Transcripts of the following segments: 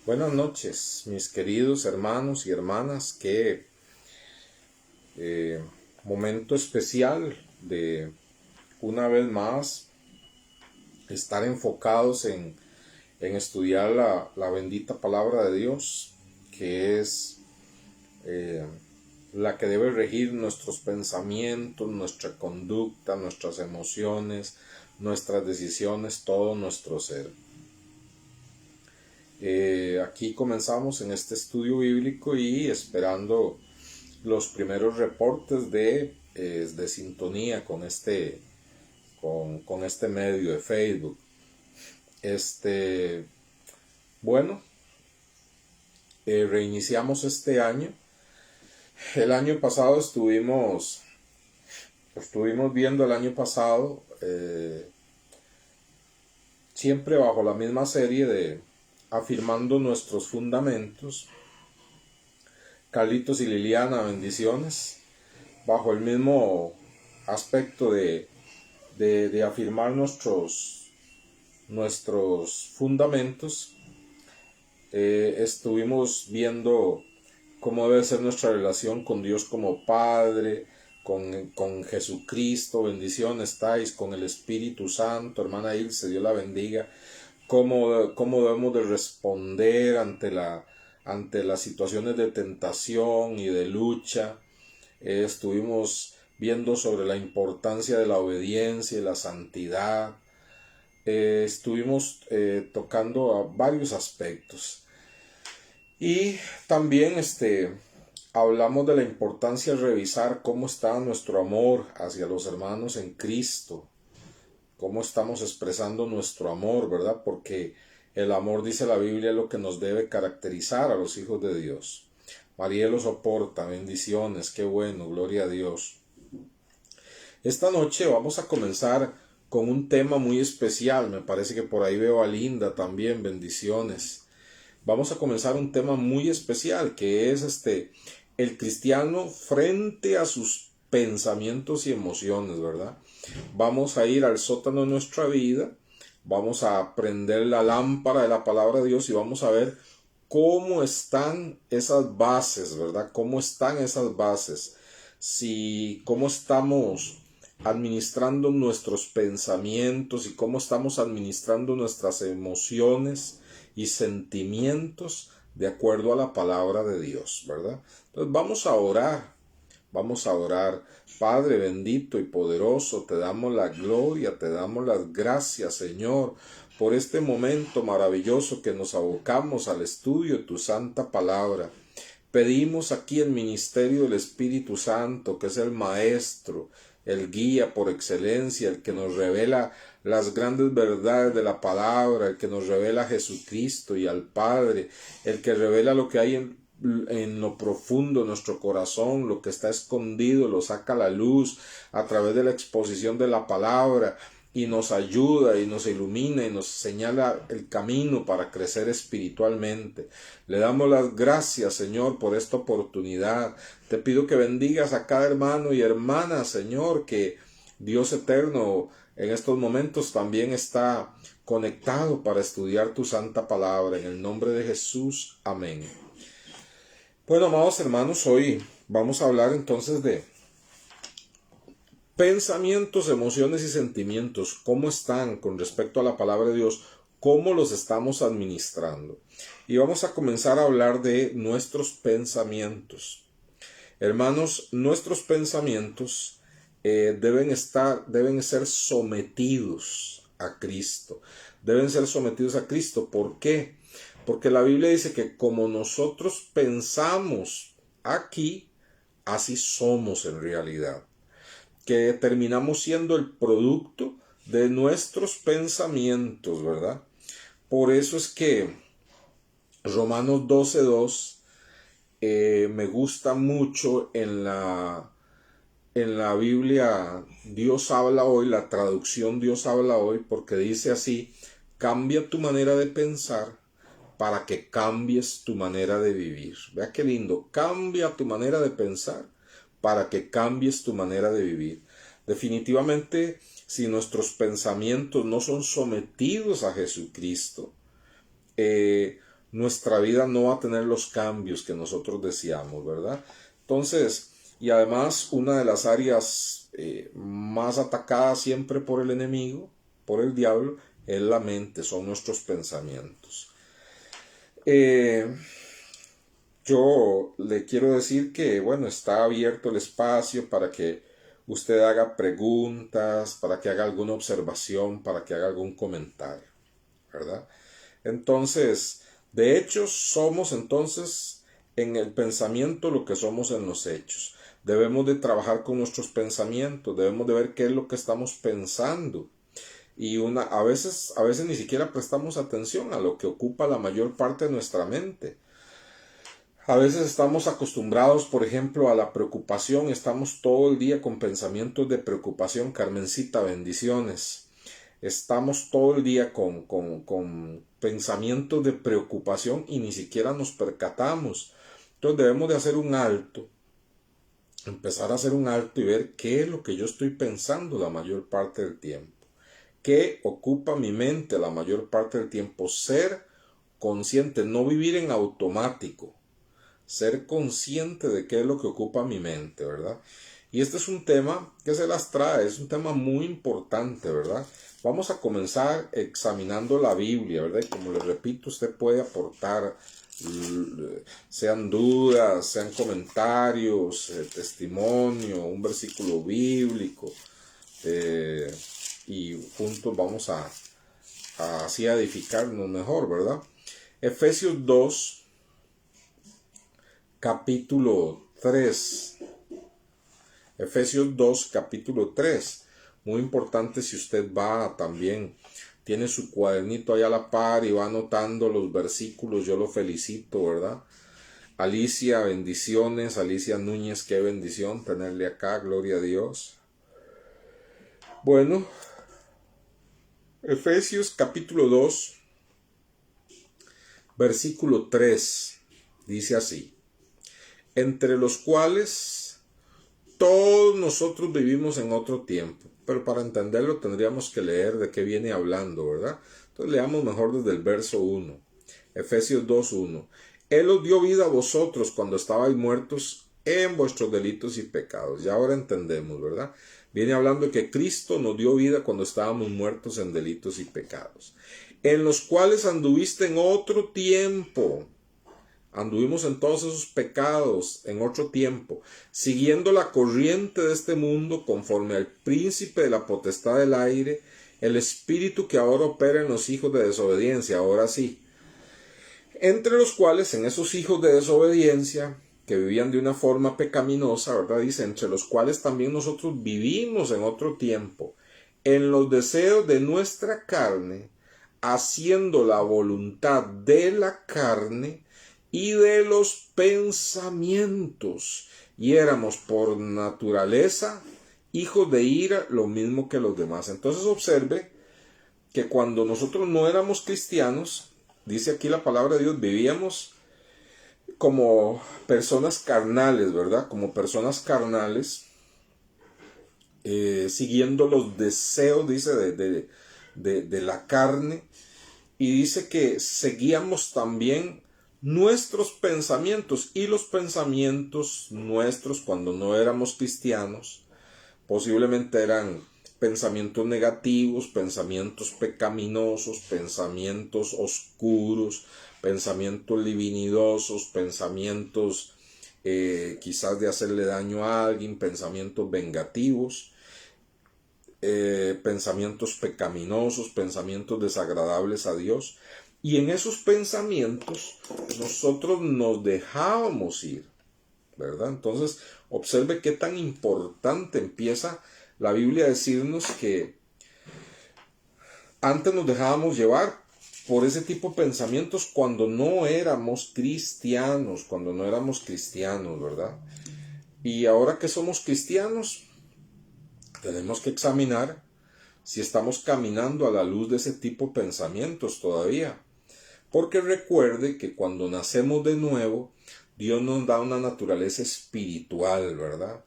Buenas noches, mis queridos hermanos y hermanas. Qué momento especial de una vez más estar enfocados en estudiar la bendita palabra de Dios, que es eh, la que debe regir nuestros pensamientos, nuestra conducta, nuestras emociones, nuestras decisiones, todo nuestro ser. Aquí comenzamos en este estudio bíblico y esperando los primeros reportes de sintonía con este medio de Facebook. Este, bueno, reiniciamos este año. El año pasado estuvimos viendo el año pasado, siempre bajo la misma serie de afirmando nuestros fundamentos. Carlitos y Liliana, bendiciones, bajo el mismo aspecto de afirmar nuestros fundamentos. Estuvimos viendo cómo debe ser nuestra relación con Dios como Padre, con Jesucristo, bendiciones, estáis, con el Espíritu Santo, hermana Ilse, Dios la bendiga, cómo debemos de responder ante las situaciones de tentación y de lucha. Estuvimos viendo sobre la importancia de la obediencia y la santidad. Estuvimos tocando a varios aspectos. Y también hablamos de la importancia de revisar cómo está nuestro amor hacia los hermanos en Cristo. Cómo estamos expresando nuestro amor, ¿verdad? Porque el amor, dice la Biblia, es lo que nos debe caracterizar a los hijos de Dios. Marielo soporta, bendiciones, qué bueno, gloria a Dios. Esta noche vamos a comenzar con un tema muy especial, me parece que por ahí veo a Linda también, bendiciones. Vamos a comenzar un tema muy especial que es el cristiano frente a sus pensamientos y emociones, ¿verdad? Vamos a ir al sótano de nuestra vida, vamos a prender la lámpara de la palabra de Dios y vamos a ver cómo están esas bases, ¿verdad? Cómo están esas bases, cómo estamos administrando nuestros pensamientos y cómo estamos administrando nuestras emociones y sentimientos de acuerdo a la palabra de Dios, ¿verdad? Entonces vamos a orar. Vamos a orar. Padre bendito y poderoso, te damos la gloria, te damos las gracias, Señor, por este momento maravilloso que nos abocamos al estudio de tu santa palabra. Pedimos aquí el ministerio del Espíritu Santo, que es el Maestro, el guía por excelencia, el que nos revela las grandes verdades de la palabra, el que nos revela a Jesucristo y al Padre, el que revela lo que hay en lo profundo de nuestro corazón, lo que está escondido, lo saca a la luz a través de la exposición de la palabra y nos ayuda y nos ilumina y nos señala el camino para crecer espiritualmente. Le damos las gracias, Señor, por esta oportunidad. Te pido que bendigas a cada hermano y hermana, Señor, que Dios eterno en estos momentos también está conectado para estudiar tu santa palabra. En el nombre de Jesús, amén. Bueno, amados hermanos, hoy vamos a hablar entonces de pensamientos, emociones y sentimientos, cómo están con respecto a la palabra de Dios, cómo los estamos administrando. Y vamos a comenzar a hablar de nuestros pensamientos. Hermanos, nuestros pensamientos deben ser sometidos a Cristo. Deben ser sometidos a Cristo. ¿Por qué? Porque la Biblia dice que como nosotros pensamos aquí, así somos en realidad. Que terminamos siendo el producto de nuestros pensamientos, ¿verdad? Por eso es que Romanos 12:2 me gusta mucho en la Biblia Dios habla hoy, la traducción Dios habla hoy, porque dice así: cambia tu manera de pensar para que cambies tu manera de vivir. Vea qué lindo, cambia tu manera de pensar para que cambies tu manera de vivir. Definitivamente, si nuestros pensamientos no son sometidos a Jesucristo, nuestra vida no va a tener los cambios que nosotros deseamos, ¿verdad? Entonces, y además una de las áreas más atacadas siempre por el enemigo, por el diablo, es la mente, son nuestros pensamientos. Yo le quiero decir que, bueno, está abierto el espacio para que usted haga preguntas, para que haga alguna observación, para que haga algún comentario, ¿verdad? Entonces, de hecho, somos entonces en el pensamiento lo que somos en los hechos. Debemos de trabajar con nuestros pensamientos, debemos de ver qué es lo que estamos pensando. Y a veces ni siquiera prestamos atención a lo que ocupa la mayor parte de nuestra mente. A veces estamos acostumbrados, por ejemplo, a la preocupación, estamos todo el día con pensamientos de preocupación. Carmencita, bendiciones. Estamos todo el día con pensamientos de preocupación y ni siquiera nos percatamos. Entonces debemos de hacer un alto, empezar a hacer un alto y ver qué es lo que yo estoy pensando la mayor parte del tiempo. ¿Qué ocupa mi mente la mayor parte del tiempo? Ser consciente, no vivir en automático. Ser consciente de qué es lo que ocupa mi mente, ¿verdad? Y este es un tema que se las trae, es un tema muy importante, ¿verdad? Vamos a comenzar examinando la Biblia, ¿verdad? Y como les repito, usted puede aportar, sean dudas, sean comentarios, testimonio, un versículo bíblico, y juntos vamos a así a edificarnos mejor, ¿verdad? Efesios 2, capítulo 3. Efesios 2, capítulo 3. Muy importante, si usted va también, tiene su cuadernito ahí a la par y va anotando los versículos, yo lo felicito, ¿verdad? Alicia, bendiciones. Alicia Núñez, qué bendición tenerle acá, gloria a Dios. Bueno, Efesios capítulo 2, versículo 3, dice así: entre los cuales todos nosotros vivimos en otro tiempo. Pero para entenderlo tendríamos que leer de qué viene hablando, ¿verdad? Entonces leamos mejor desde el verso 1. Efesios 2:1. Él os dio vida a vosotros cuando estabais muertos en vuestros delitos y pecados. Ya ahora entendemos, ¿verdad? Viene hablando de que Cristo nos dio vida cuando estábamos muertos en delitos y pecados, en los cuales anduviste en otro tiempo. Anduvimos en todos esos pecados en otro tiempo, siguiendo la corriente de este mundo, conforme al príncipe de la potestad del aire, el espíritu que ahora opera en los hijos de desobediencia. Ahora sí, entre los cuales, en esos hijos de desobediencia, que vivían de una forma pecaminosa, ¿verdad? Dice, entre los cuales también nosotros vivimos en otro tiempo, en los deseos de nuestra carne, haciendo la voluntad de la carne y de los pensamientos, y éramos por naturaleza hijos de ira, lo mismo que los demás. Entonces observe que cuando nosotros no éramos cristianos, dice aquí la palabra de Dios, vivíamos como personas carnales, ¿verdad? Como personas carnales, siguiendo los deseos, dice, de la carne, y dice que seguíamos también nuestros pensamientos, y los pensamientos nuestros cuando no éramos cristianos posiblemente eran pensamientos negativos, pensamientos pecaminosos, pensamientos oscuros, pensamientos libidinosos, pensamientos quizás de hacerle daño a alguien, pensamientos vengativos, pensamientos pecaminosos, pensamientos desagradables a Dios. Y en esos pensamientos nosotros nos dejábamos ir, ¿verdad? Entonces, observe qué tan importante empieza la Biblia a decirnos que antes nos dejábamos llevar por ese tipo de pensamientos cuando no éramos cristianos, ¿verdad? Y ahora que somos cristianos, tenemos que examinar si estamos caminando a la luz de ese tipo de pensamientos todavía. Porque recuerde que cuando nacemos de nuevo, Dios nos da una naturaleza espiritual, ¿verdad?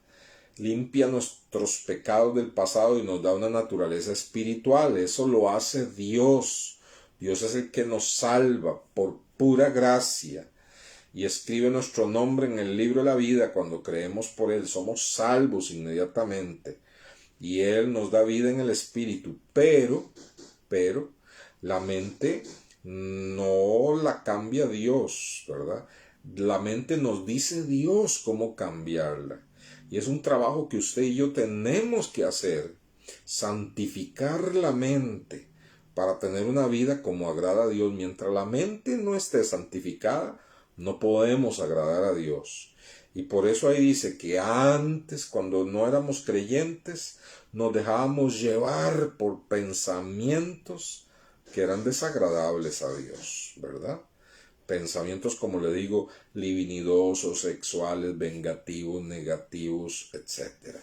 Limpia nuestros pecados del pasado y nos da una naturaleza espiritual. Eso lo hace Dios. Dios es el que nos salva por pura gracia y escribe nuestro nombre en el libro de la vida cuando creemos por Él. Somos salvos inmediatamente y Él nos da vida en el Espíritu, pero, la mente no la cambia Dios, ¿verdad? La mente nos dice Dios cómo cambiarla. Y es un trabajo que usted y yo tenemos que hacer, santificar la mente para tener una vida como agrada a Dios. Mientras la mente no esté santificada, no podemos agradar a Dios. Y por eso ahí dice que antes, cuando no éramos creyentes, nos dejábamos llevar por pensamientos que eran desagradables a Dios, ¿verdad? Pensamientos, como le digo, libidinosos, sexuales, vengativos, negativos, etc.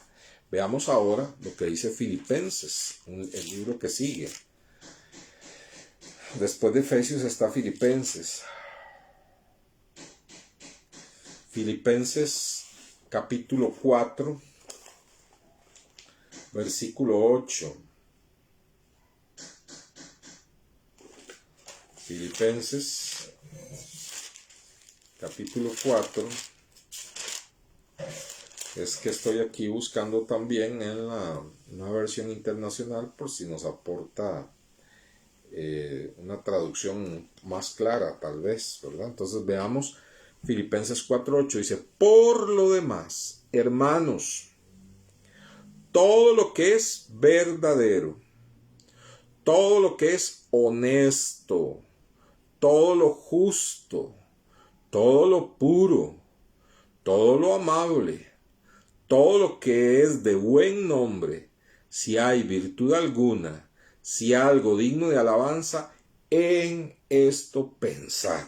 Veamos ahora lo que dice Filipenses, el libro que sigue. Después de Efesios está Filipenses. Filipenses capítulo 4, versículo 8. Filipenses capítulo 4. Es que estoy aquí buscando también en una versión internacional por si nos aporta una traducción más clara, tal vez, ¿verdad? Entonces veamos Filipenses 4:8. Dice: por lo demás, hermanos, todo lo que es verdadero, todo lo que es honesto, todo lo justo, todo lo puro, todo lo amable, todo lo que es de buen nombre, si hay virtud alguna, si algo digno de alabanza, en esto pensad.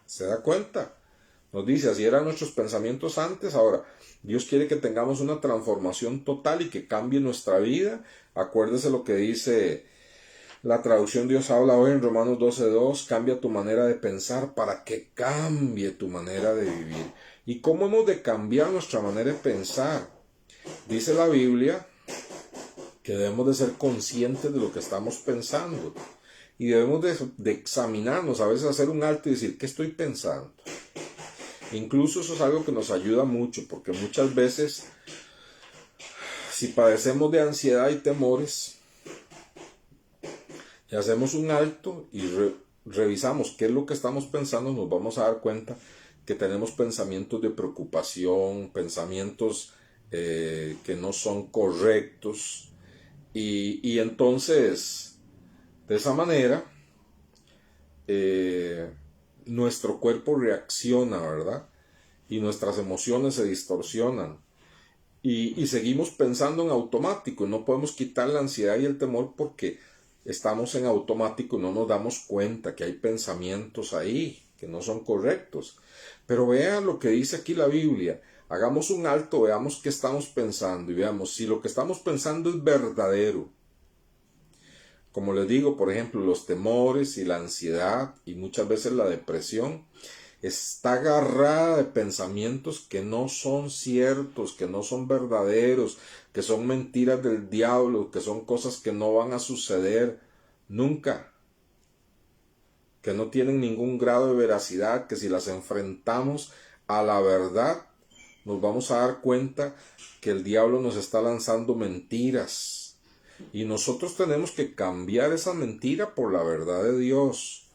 ¿Se da cuenta? Nos dice, así eran nuestros pensamientos antes. Ahora, Dios quiere que tengamos una transformación total y que cambie nuestra vida. Acuérdese lo que dice la traducción Dios habla hoy en Romanos 12:2, cambia tu manera de pensar para que cambie tu manera de vivir. ¿Y cómo hemos de cambiar nuestra manera de pensar? Dice la Biblia que debemos de ser conscientes de lo que estamos pensando y debemos de examinarnos, a veces hacer un alto y decir, ¿qué estoy pensando? Incluso eso es algo que nos ayuda mucho, porque muchas veces, si padecemos de ansiedad y temores, y hacemos un alto y revisamos qué es lo que estamos pensando, nos vamos a dar cuenta que tenemos pensamientos de preocupación, pensamientos que no son correctos, y entonces, de esa manera, nuestro cuerpo reacciona, ¿verdad? Y nuestras emociones se distorsionan. Y seguimos pensando en automático. No podemos quitar la ansiedad y el temor porque estamos en automático y no nos damos cuenta que hay pensamientos ahí que no son correctos. Pero vean lo que dice aquí la Biblia. Hagamos un alto, veamos qué estamos pensando y veamos si lo que estamos pensando es verdadero. Como les digo, por ejemplo, los temores y la ansiedad y muchas veces la depresión está agarrada de pensamientos que no son ciertos, que no son verdaderos, que son mentiras del diablo, que son cosas que no van a suceder nunca, que no tienen ningún grado de veracidad, que si las enfrentamos a la verdad, nos vamos a dar cuenta que el diablo nos está lanzando mentiras. Y nosotros tenemos que cambiar esa mentira por la verdad de Dios.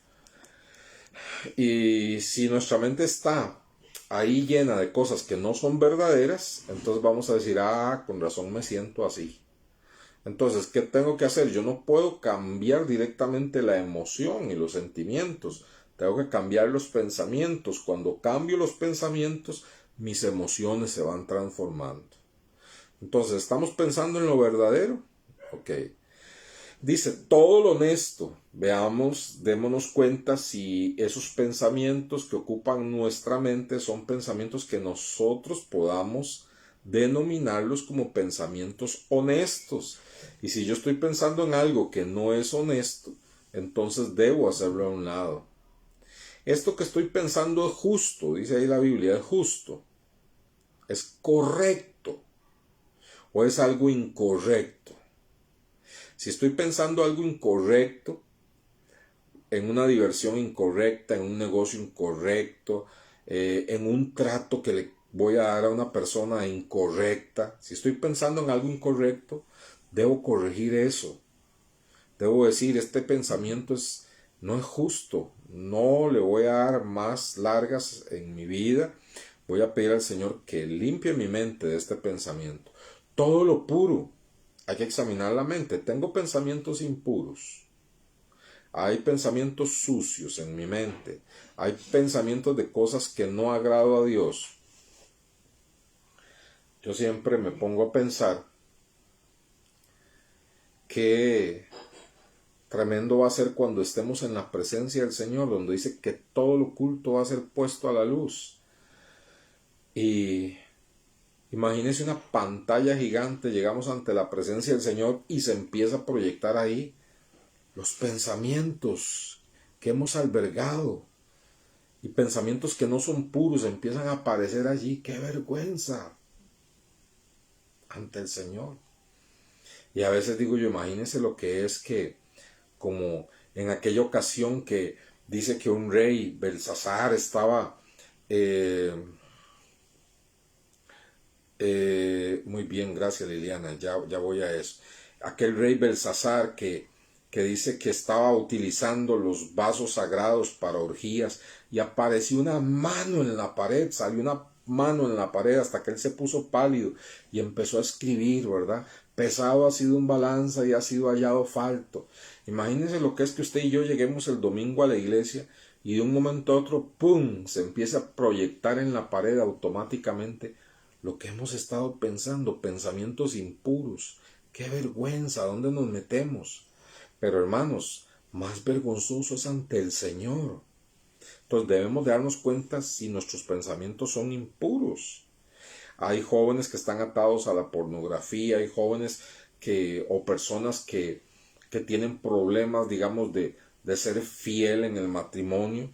Y si nuestra mente está ahí llena de cosas que no son verdaderas, entonces vamos a decir, con razón me siento así. Entonces, ¿qué tengo que hacer? Yo no puedo cambiar directamente la emoción y los sentimientos. Tengo que cambiar los pensamientos. Cuando cambio los pensamientos, mis emociones se van transformando. Entonces, ¿estamos pensando en lo verdadero? Ok. Dice, todo lo honesto. Veamos, démonos cuenta si esos pensamientos que ocupan nuestra mente son pensamientos que nosotros podamos denominarlos como pensamientos honestos. Y si yo estoy pensando en algo que no es honesto, entonces debo hacerlo a un lado. Esto que estoy pensando es justo, dice ahí la Biblia, es justo, es correcto o es algo incorrecto. Si estoy pensando algo incorrecto, en una diversión incorrecta, en un negocio incorrecto, en un trato que le voy a dar a una persona incorrecta. Si estoy pensando en algo incorrecto, debo corregir eso. Debo decir, este pensamiento no es justo, no le voy a dar más largas en mi vida. Voy a pedir al Señor que limpie mi mente de este pensamiento. Todo lo puro, hay que examinar la mente. Tengo pensamientos impuros. Hay pensamientos sucios en mi mente. Hay pensamientos de cosas que no agrado a Dios. Yo siempre me pongo a pensar que tremendo va a ser cuando estemos en la presencia del Señor, donde dice que todo lo oculto va a ser puesto a la luz. Y imagínense una pantalla gigante, llegamos ante la presencia del Señor y se empieza a proyectar ahí los pensamientos que hemos albergado. Y pensamientos que no son puros empiezan a aparecer allí. ¡Qué vergüenza! Ante el Señor. Y a veces digo yo, imagínense lo que es que, como en aquella ocasión que dice que un rey, Belsasar, estaba muy bien, gracias Liliana, ya voy a eso. Aquel rey Belsasar que dice que estaba utilizando los vasos sagrados para orgías y apareció una mano en la pared, salió una mano en la pared hasta que él se puso pálido y empezó a escribir, ¿verdad? Pesado ha sido un balanza y ha sido hallado falto. Imagínense lo que es que usted y yo lleguemos el domingo a la iglesia y de un momento a otro, ¡pum!, se empieza a proyectar en la pared automáticamente lo que hemos estado pensando, pensamientos impuros. ¡Qué vergüenza! ¿Dónde nos metemos? Pero hermanos, más vergonzoso es ante el Señor. Entonces debemos de darnos cuenta si nuestros pensamientos son impuros. Hay jóvenes que están atados a la pornografía, hay jóvenes o personas que tienen problemas, digamos, de ser fiel en el matrimonio.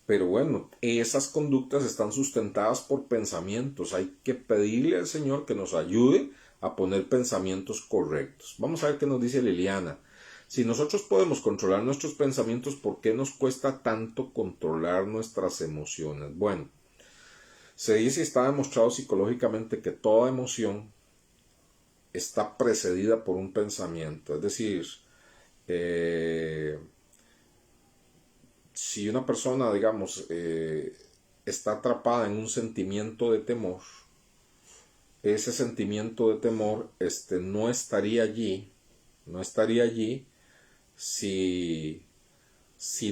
Pero bueno, esas conductas están sustentadas por pensamientos. Hay que pedirle al Señor que nos ayude a poner pensamientos correctos. Vamos a ver qué nos dice Liliana. Si nosotros podemos controlar nuestros pensamientos, ¿por qué nos cuesta tanto controlar nuestras emociones? Bueno, se dice y está demostrado psicológicamente que toda emoción está precedida por un pensamiento. Es decir, si una persona, digamos, está atrapada en un sentimiento de temor, ese sentimiento de temor no estaría allí si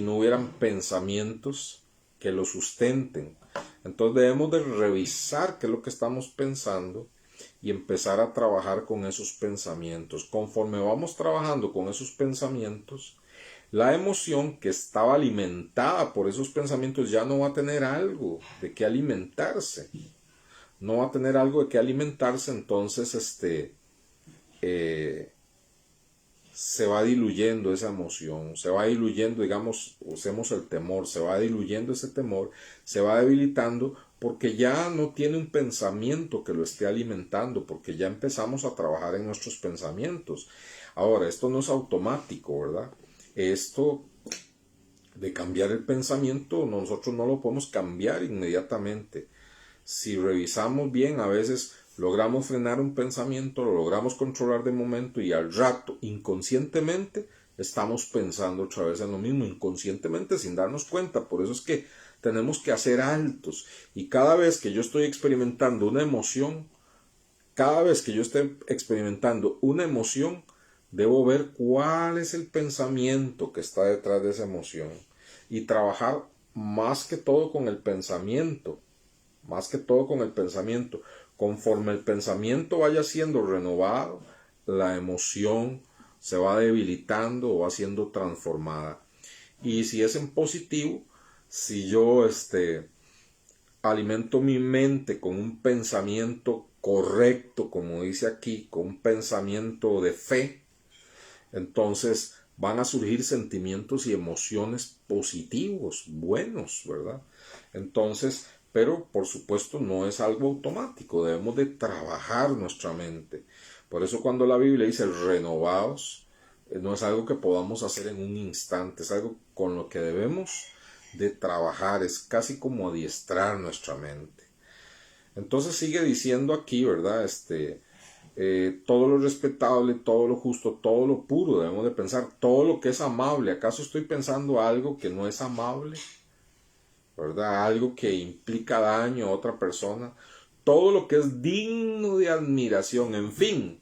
no hubieran pensamientos que lo sustenten. Entonces debemos de revisar qué es lo que estamos pensando y empezar a trabajar con esos pensamientos. Conforme vamos trabajando con esos pensamientos, la emoción que estaba alimentada por esos pensamientos ya no va a tener algo de qué alimentarse. No va a tener algo de qué alimentarse, entonces se va diluyendo esa emoción, se va diluyendo, digamos, usemos el temor, se va diluyendo ese temor, se va debilitando porque ya no tiene un pensamiento que lo esté alimentando, porque ya empezamos a trabajar en nuestros pensamientos. Ahora, esto no es automático, ¿verdad? Esto de cambiar el pensamiento, nosotros no lo podemos cambiar inmediatamente. Si revisamos bien, a veces logramos frenar un pensamiento, lo logramos controlar de momento y al rato, inconscientemente, estamos pensando otra vez en lo mismo, inconscientemente sin darnos cuenta. Por eso es que tenemos que hacer altos. Y cada vez que yo estoy experimentando una emoción, debo ver cuál es el pensamiento que está detrás de esa emoción y trabajar más que todo con el pensamiento. Conforme el pensamiento vaya siendo renovado, la emoción se va debilitando o va siendo transformada. Y si es en positivo, si yo alimento mi mente con un pensamiento correcto, como dice aquí, con un pensamiento de fe, entonces van a surgir sentimientos y emociones positivos, buenos, ¿verdad? Entonces, pero por supuesto no es algo automático, debemos de trabajar nuestra mente. Por eso cuando la Biblia dice renovados, no es algo que podamos hacer en un instante, es algo con lo que debemos de trabajar, es casi como adiestrar nuestra mente. Entonces sigue diciendo aquí, ¿verdad? Todo lo respetable, todo lo justo, todo lo puro, debemos de pensar todo lo que es amable. ¿Acaso estoy pensando algo que no es amable? ¿Verdad? Algo que implica daño a otra persona. Todo lo que es digno de admiración, en fin.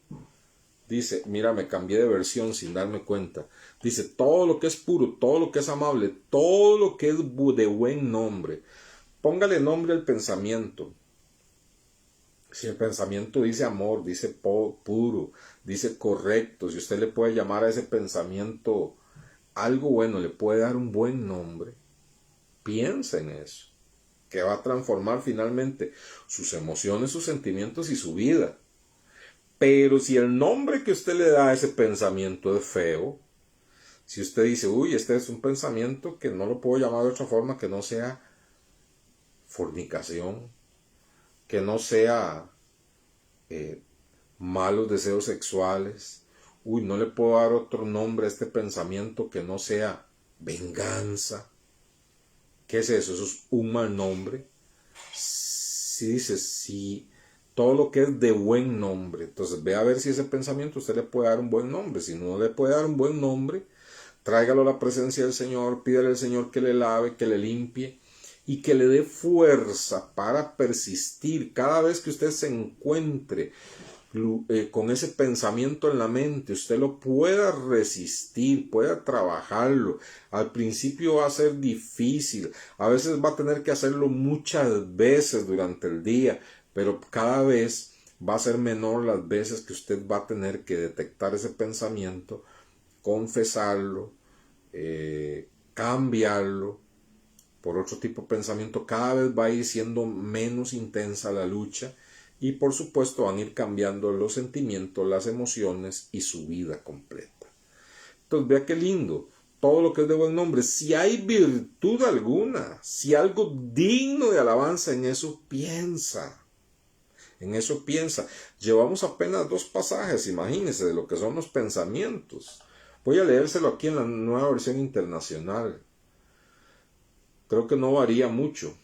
Dice, mira, me cambié de versión sin darme cuenta. Dice, todo lo que es puro, todo lo que es amable, todo lo que es de buen nombre. Póngale nombre al pensamiento. Si el pensamiento dice amor, dice puro, dice correcto, si usted le puede llamar a ese pensamiento algo bueno, le puede dar un buen nombre, piensa en eso, que va a transformar finalmente sus emociones, sus sentimientos y su vida. Pero si el nombre que usted le da a ese pensamiento es feo, si usted dice, uy, este es un pensamiento que no lo puedo llamar de otra forma que no sea fornicación, que no sea malos deseos sexuales, uy, no le puedo dar otro nombre a este pensamiento que no sea venganza. ¿Qué es eso? Eso es un mal nombre. Si dice, si todo lo que es de buen nombre, entonces ve a ver si ese pensamiento usted le puede dar un buen nombre. Si no le puede dar un buen nombre, tráigalo a la presencia del Señor, pídale al Señor que le lave, que le limpie y que le dé fuerza para persistir. Cada vez que usted se encuentre con ese pensamiento en la mente, usted lo pueda resistir, pueda trabajarlo. Al principio va a ser difícil, a veces va a tener que hacerlo muchas veces durante el día, pero cada vez va a ser menor las veces que usted va a tener que detectar ese pensamiento, confesarlo, cambiarlo por otro tipo de pensamiento. Cada vez va a ir siendo menos intensa la lucha y por supuesto van a ir cambiando los sentimientos, las emociones y su vida completa. Entonces vea qué lindo, todo lo que es de buen nombre, si hay virtud alguna, si algo digno de alabanza, en eso piensa. En eso piensa. Llevamos apenas 2 pasajes, imagínense, de lo que son los pensamientos. Voy a leérselo aquí en la Nueva Versión Internacional. Creo que no varía mucho,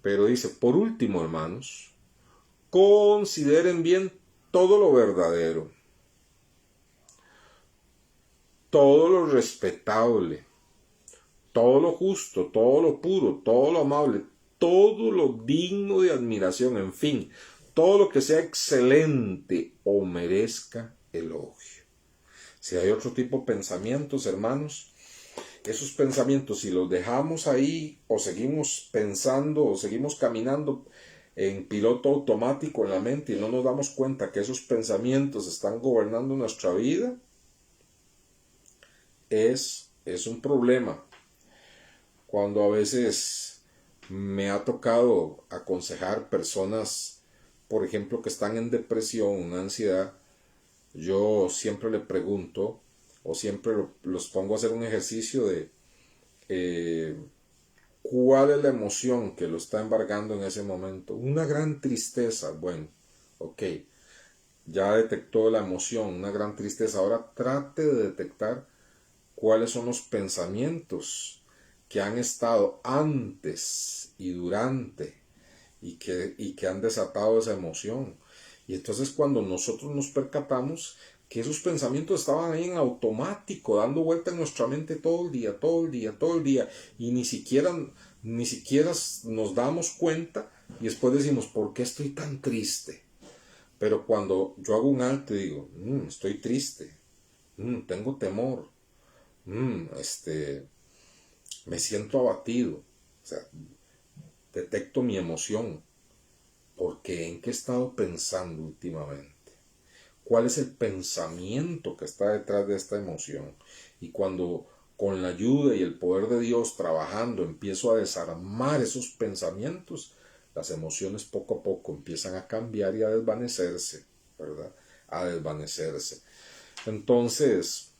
pero dice, por último, hermanos, consideren bien todo lo verdadero, todo lo respetable, todo lo justo, todo lo puro, todo lo amable, todo lo digno de admiración, en fin, todo lo que sea excelente o merezca elogio. Si hay otro tipo de pensamientos, hermanos, esos pensamientos, si los dejamos ahí o seguimos pensando o seguimos caminando en piloto automático en la mente y no nos damos cuenta que esos pensamientos están gobernando nuestra vida, es un problema. Cuando a veces me ha tocado aconsejar personas, por ejemplo, que están en depresión, ansiedad, yo siempre le pregunto o siempre los pongo a hacer un ejercicio de ¿cuál es la emoción que lo está embargando en ese momento? Una gran tristeza. Bueno, ok, ya detectó la emoción, una gran tristeza. Ahora trate de detectar cuáles son los pensamientos que han estado antes y durante y que han desatado esa emoción. Y entonces cuando nosotros nos percatamos que esos pensamientos estaban ahí en automático, dando vuelta en nuestra mente todo el día, todo el día, todo el día, y ni siquiera nos damos cuenta, y después decimos, ¿por qué estoy tan triste? Pero cuando yo hago un alto y digo, estoy triste, tengo temor, me siento abatido, o sea, detecto mi emoción, porque ¿en qué he estado pensando últimamente? ¿Cuál es el pensamiento que está detrás de esta emoción? Y cuando con la ayuda y el poder de Dios trabajando empiezo a desarmar esos pensamientos, las emociones poco a poco empiezan a cambiar y a desvanecerse, ¿verdad? A desvanecerse. Entonces,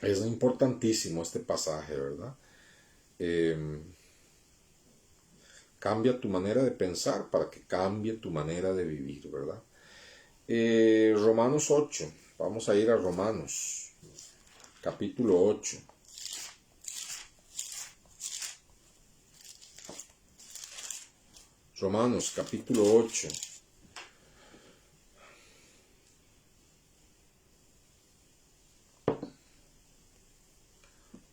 es importantísimo este pasaje, ¿verdad? Cambia tu manera de pensar para que cambie tu manera de vivir, ¿verdad? Romanos 8, vamos a ir a Romanos. capítulo 8. Romanos, capítulo 8.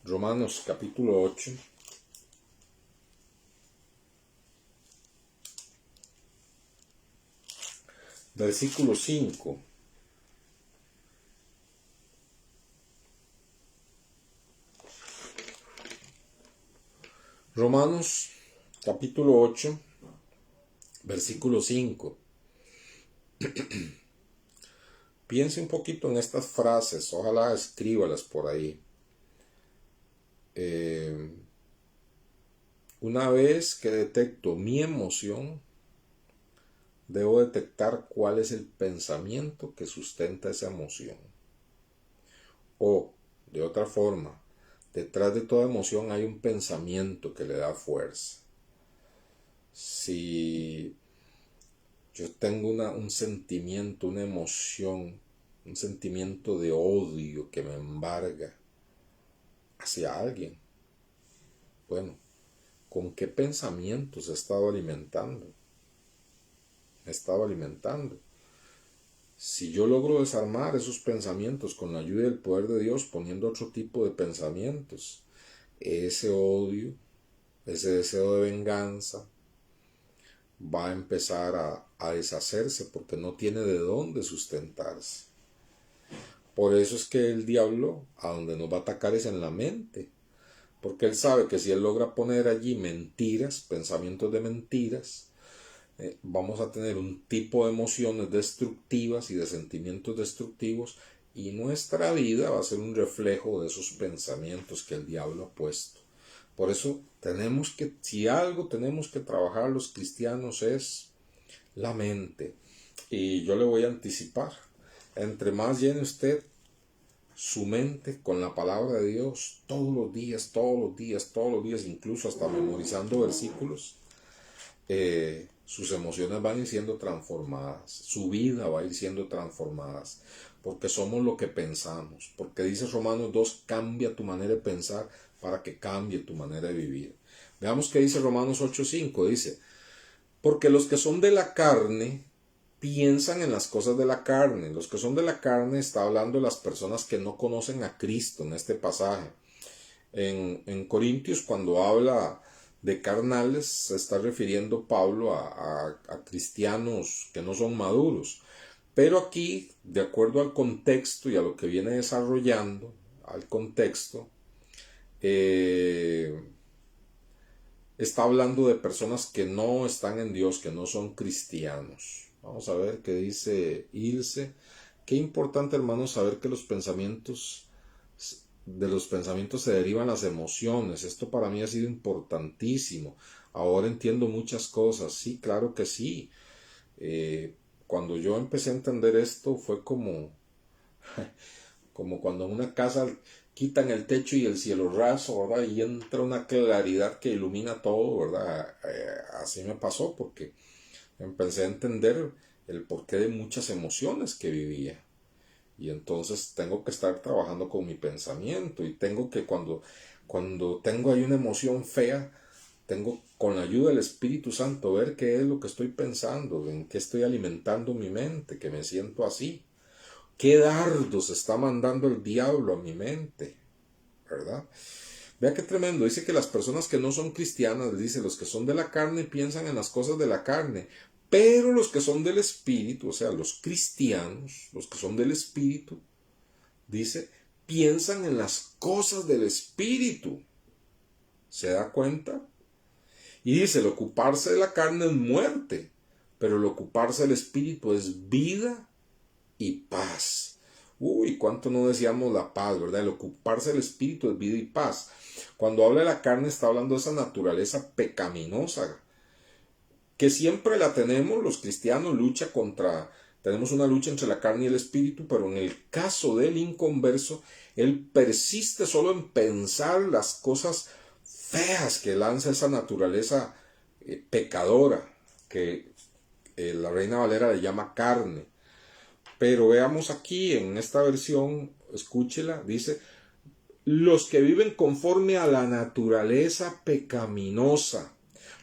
Romanos, capítulo 8. Versículo 5. Romanos, capítulo 8, versículo 5. Piense un poquito en estas frases, ojalá escríbalas por ahí. Una vez que detecto mi emoción, debo detectar cuál es el pensamiento que sustenta esa emoción. O, de otra forma, detrás de toda emoción hay un pensamiento que le da fuerza. Si yo tengo un sentimiento, una emoción, un sentimiento de odio que me embarga hacia alguien, bueno, ¿con qué pensamientos he estado alimentando? Me he estado alimentando. Si yo logro desarmar esos pensamientos con la ayuda y el poder de Dios, poniendo otro tipo de pensamientos, ese odio, ese deseo de venganza, va a empezar a deshacerse porque no tiene de dónde sustentarse. Por eso es que el diablo a donde nos va a atacar es en la mente, porque él sabe que si él logra poner allí mentiras, pensamientos de mentiras, vamos a tener un tipo de emociones destructivas y de sentimientos destructivos, y nuestra vida va a ser un reflejo de esos pensamientos que el diablo ha puesto. Por eso si algo tenemos que trabajar los cristianos es la mente. Y yo le voy a anticipar, entre más llene usted su mente con la palabra de Dios todos los días, incluso hasta memorizando versículos, sus emociones van a ir siendo transformadas, su vida va a ir siendo transformada, porque somos lo que pensamos, porque dice Romanos 2, cambia tu manera de pensar para que cambie tu manera de vivir. Veamos qué dice Romanos 8:5, dice, porque los que son de la carne piensan en las cosas de la carne. Los que son de la carne está hablando de las personas que no conocen a Cristo en este pasaje. En Corintios, cuando habla de carnales, se está refiriendo Pablo a cristianos que no son maduros. Pero aquí, de acuerdo al contexto y a lo que viene desarrollando, al contexto, está hablando de personas que no están en Dios, que no son cristianos. Vamos a ver qué dice Ilse. Qué importante, hermanos, saber que de los pensamientos se derivan las emociones. Esto para mí ha sido importantísimo. Ahora entiendo muchas cosas. Sí, claro que sí. Cuando yo empecé a entender esto fue como cuando en una casa quitan el techo y el cielo raso, ¿verdad? Y entra una claridad que ilumina todo, ¿verdad? Así me pasó porque empecé a entender el porqué de muchas emociones que vivía. Y entonces tengo que estar trabajando con mi pensamiento y tengo que cuando tengo ahí una emoción fea, tengo con la ayuda del Espíritu Santo ver qué es lo que estoy pensando, en qué estoy alimentando mi mente, que me siento así. ¿Qué dardos está mandando el diablo a mi mente? ¿Verdad? Vea qué tremendo. Dice que las personas que no son cristianas, dice, los que son de la carne piensan en las cosas de la carne, pero los que son del Espíritu, o sea, los cristianos, los que son del Espíritu, dice, piensan en las cosas del Espíritu. ¿Se da cuenta? Y dice, el ocuparse de la carne es muerte, pero el ocuparse del Espíritu es vida y paz. Uy, cuánto no decíamos la paz, ¿verdad? El ocuparse del Espíritu es vida y paz. Cuando habla de la carne está hablando de esa naturaleza pecaminosa, que siempre la tenemos, los cristianos, tenemos una lucha entre la carne y el Espíritu, pero en el caso del inconverso, él persiste solo en pensar las cosas feas que lanza esa naturaleza pecadora, que la Reina Valera le llama carne. Pero veamos aquí en esta versión, escúchela, dice, los que viven conforme a la naturaleza pecaminosa.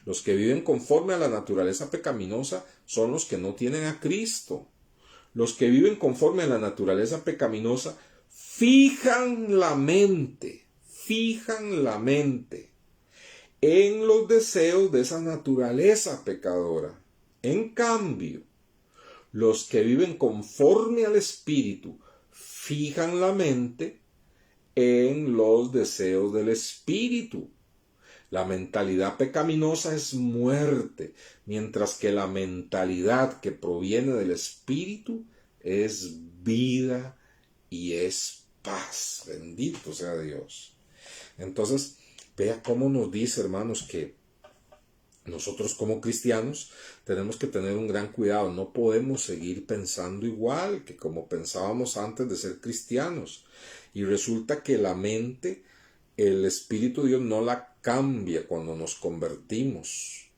Los que viven conforme a la naturaleza pecaminosa son los que no tienen a Cristo. Los que viven conforme a la naturaleza pecaminosa fijan la mente en los deseos de esa naturaleza pecadora. En cambio, los que viven conforme al Espíritu fijan la mente en los deseos del Espíritu. La mentalidad pecaminosa es muerte, mientras que la mentalidad que proviene del Espíritu es vida y es paz. Bendito sea Dios. Entonces, vea cómo nos dice, hermanos, que nosotros como cristianos tenemos que tener un gran cuidado. No podemos seguir pensando igual que como pensábamos antes de ser cristianos. Y resulta que la mente, el Espíritu de Dios no la cambia cuando nos convertimos,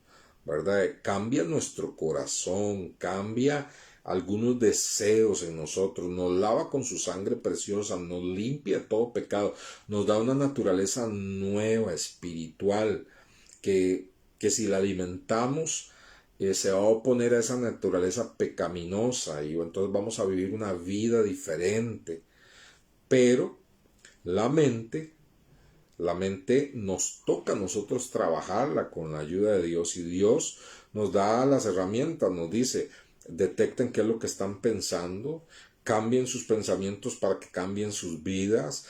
¿verdad? Cambia nuestro corazón, cambia algunos deseos en nosotros, nos lava con su sangre preciosa, nos limpia de todo pecado, nos da una naturaleza nueva, espiritual, que si la alimentamos, se va a oponer a esa naturaleza pecaminosa y entonces vamos a vivir una vida diferente. Pero la mente nos toca a nosotros trabajarla con la ayuda de Dios, y Dios nos da las herramientas, nos dice: detecten qué es lo que están pensando, cambien sus pensamientos para que cambien sus vidas,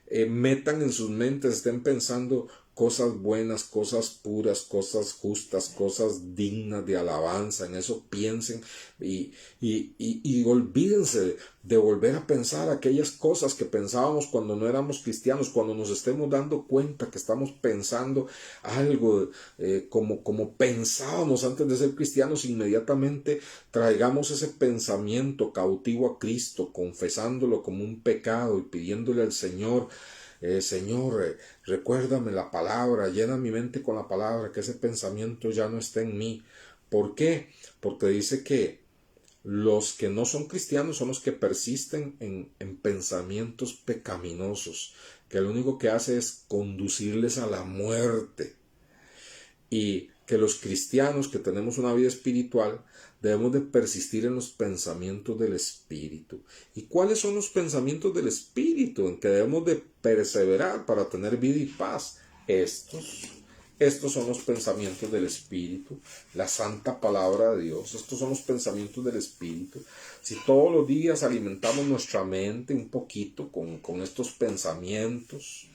metan en sus mentes, estén pensando cosas buenas, cosas puras, cosas justas, cosas dignas de alabanza. En eso piensen y olvídense de volver a pensar aquellas cosas que pensábamos cuando no éramos cristianos. Cuando nos estemos dando cuenta que estamos pensando algo como pensábamos antes de ser cristianos, inmediatamente traigamos ese pensamiento cautivo a Cristo, confesándolo como un pecado y pidiéndole al Señor: Señor, recuérdame la palabra, llena mi mente con la palabra, que ese pensamiento ya no esté en mí. ¿Por qué? Porque dice que los que no son cristianos son los que persisten en pensamientos pecaminosos, que lo único que hace es conducirles a la muerte. Y que los cristianos que tenemos una vida espiritual debemos de persistir en los pensamientos del Espíritu. ¿Y cuáles son los pensamientos del Espíritu en que debemos de perseverar para tener vida y paz? Estos son los pensamientos del Espíritu, la santa palabra de Dios. Estos son los pensamientos del Espíritu. Si todos los días alimentamos nuestra mente un poquito con estos pensamientos,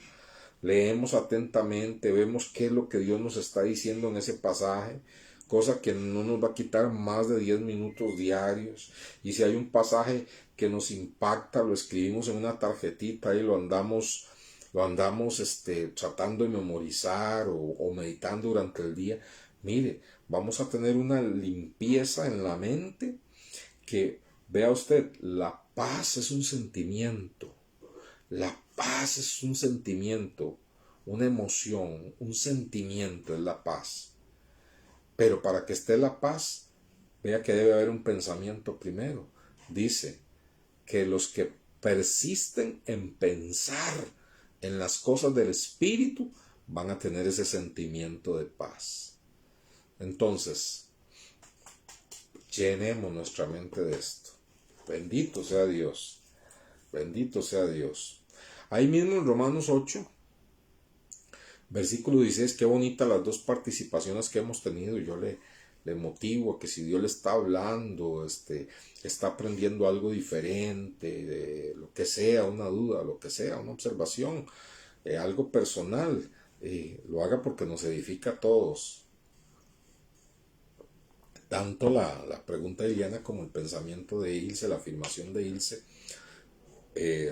leemos atentamente, vemos qué es lo que Dios nos está diciendo en ese pasaje, cosa que no nos va a quitar más de 10 minutos diarios. Y si hay un pasaje que nos impacta, lo escribimos en una tarjetita y lo andamos tratando de memorizar o meditando durante el día. Mire, vamos a tener una limpieza en la mente que, vea usted, la paz es un sentimiento. La paz es un sentimiento, una emoción, un sentimiento es la paz. Pero para que esté la paz, vea que debe haber un pensamiento primero. Dice que los que persisten en pensar en las cosas del Espíritu van a tener ese sentimiento de paz. Entonces, llenemos nuestra mente de esto. Bendito sea Dios. Bendito sea Dios. Ahí mismo en Romanos 8, versículo 16, qué bonitas las dos participaciones que hemos tenido. Yo le motivo a que si Dios le está hablando, está aprendiendo algo diferente, de lo que sea, una duda, lo que sea, una observación, algo personal, lo haga porque nos edifica a todos. Tanto la pregunta de Iliana como el pensamiento de Ilse, la afirmación de Ilse,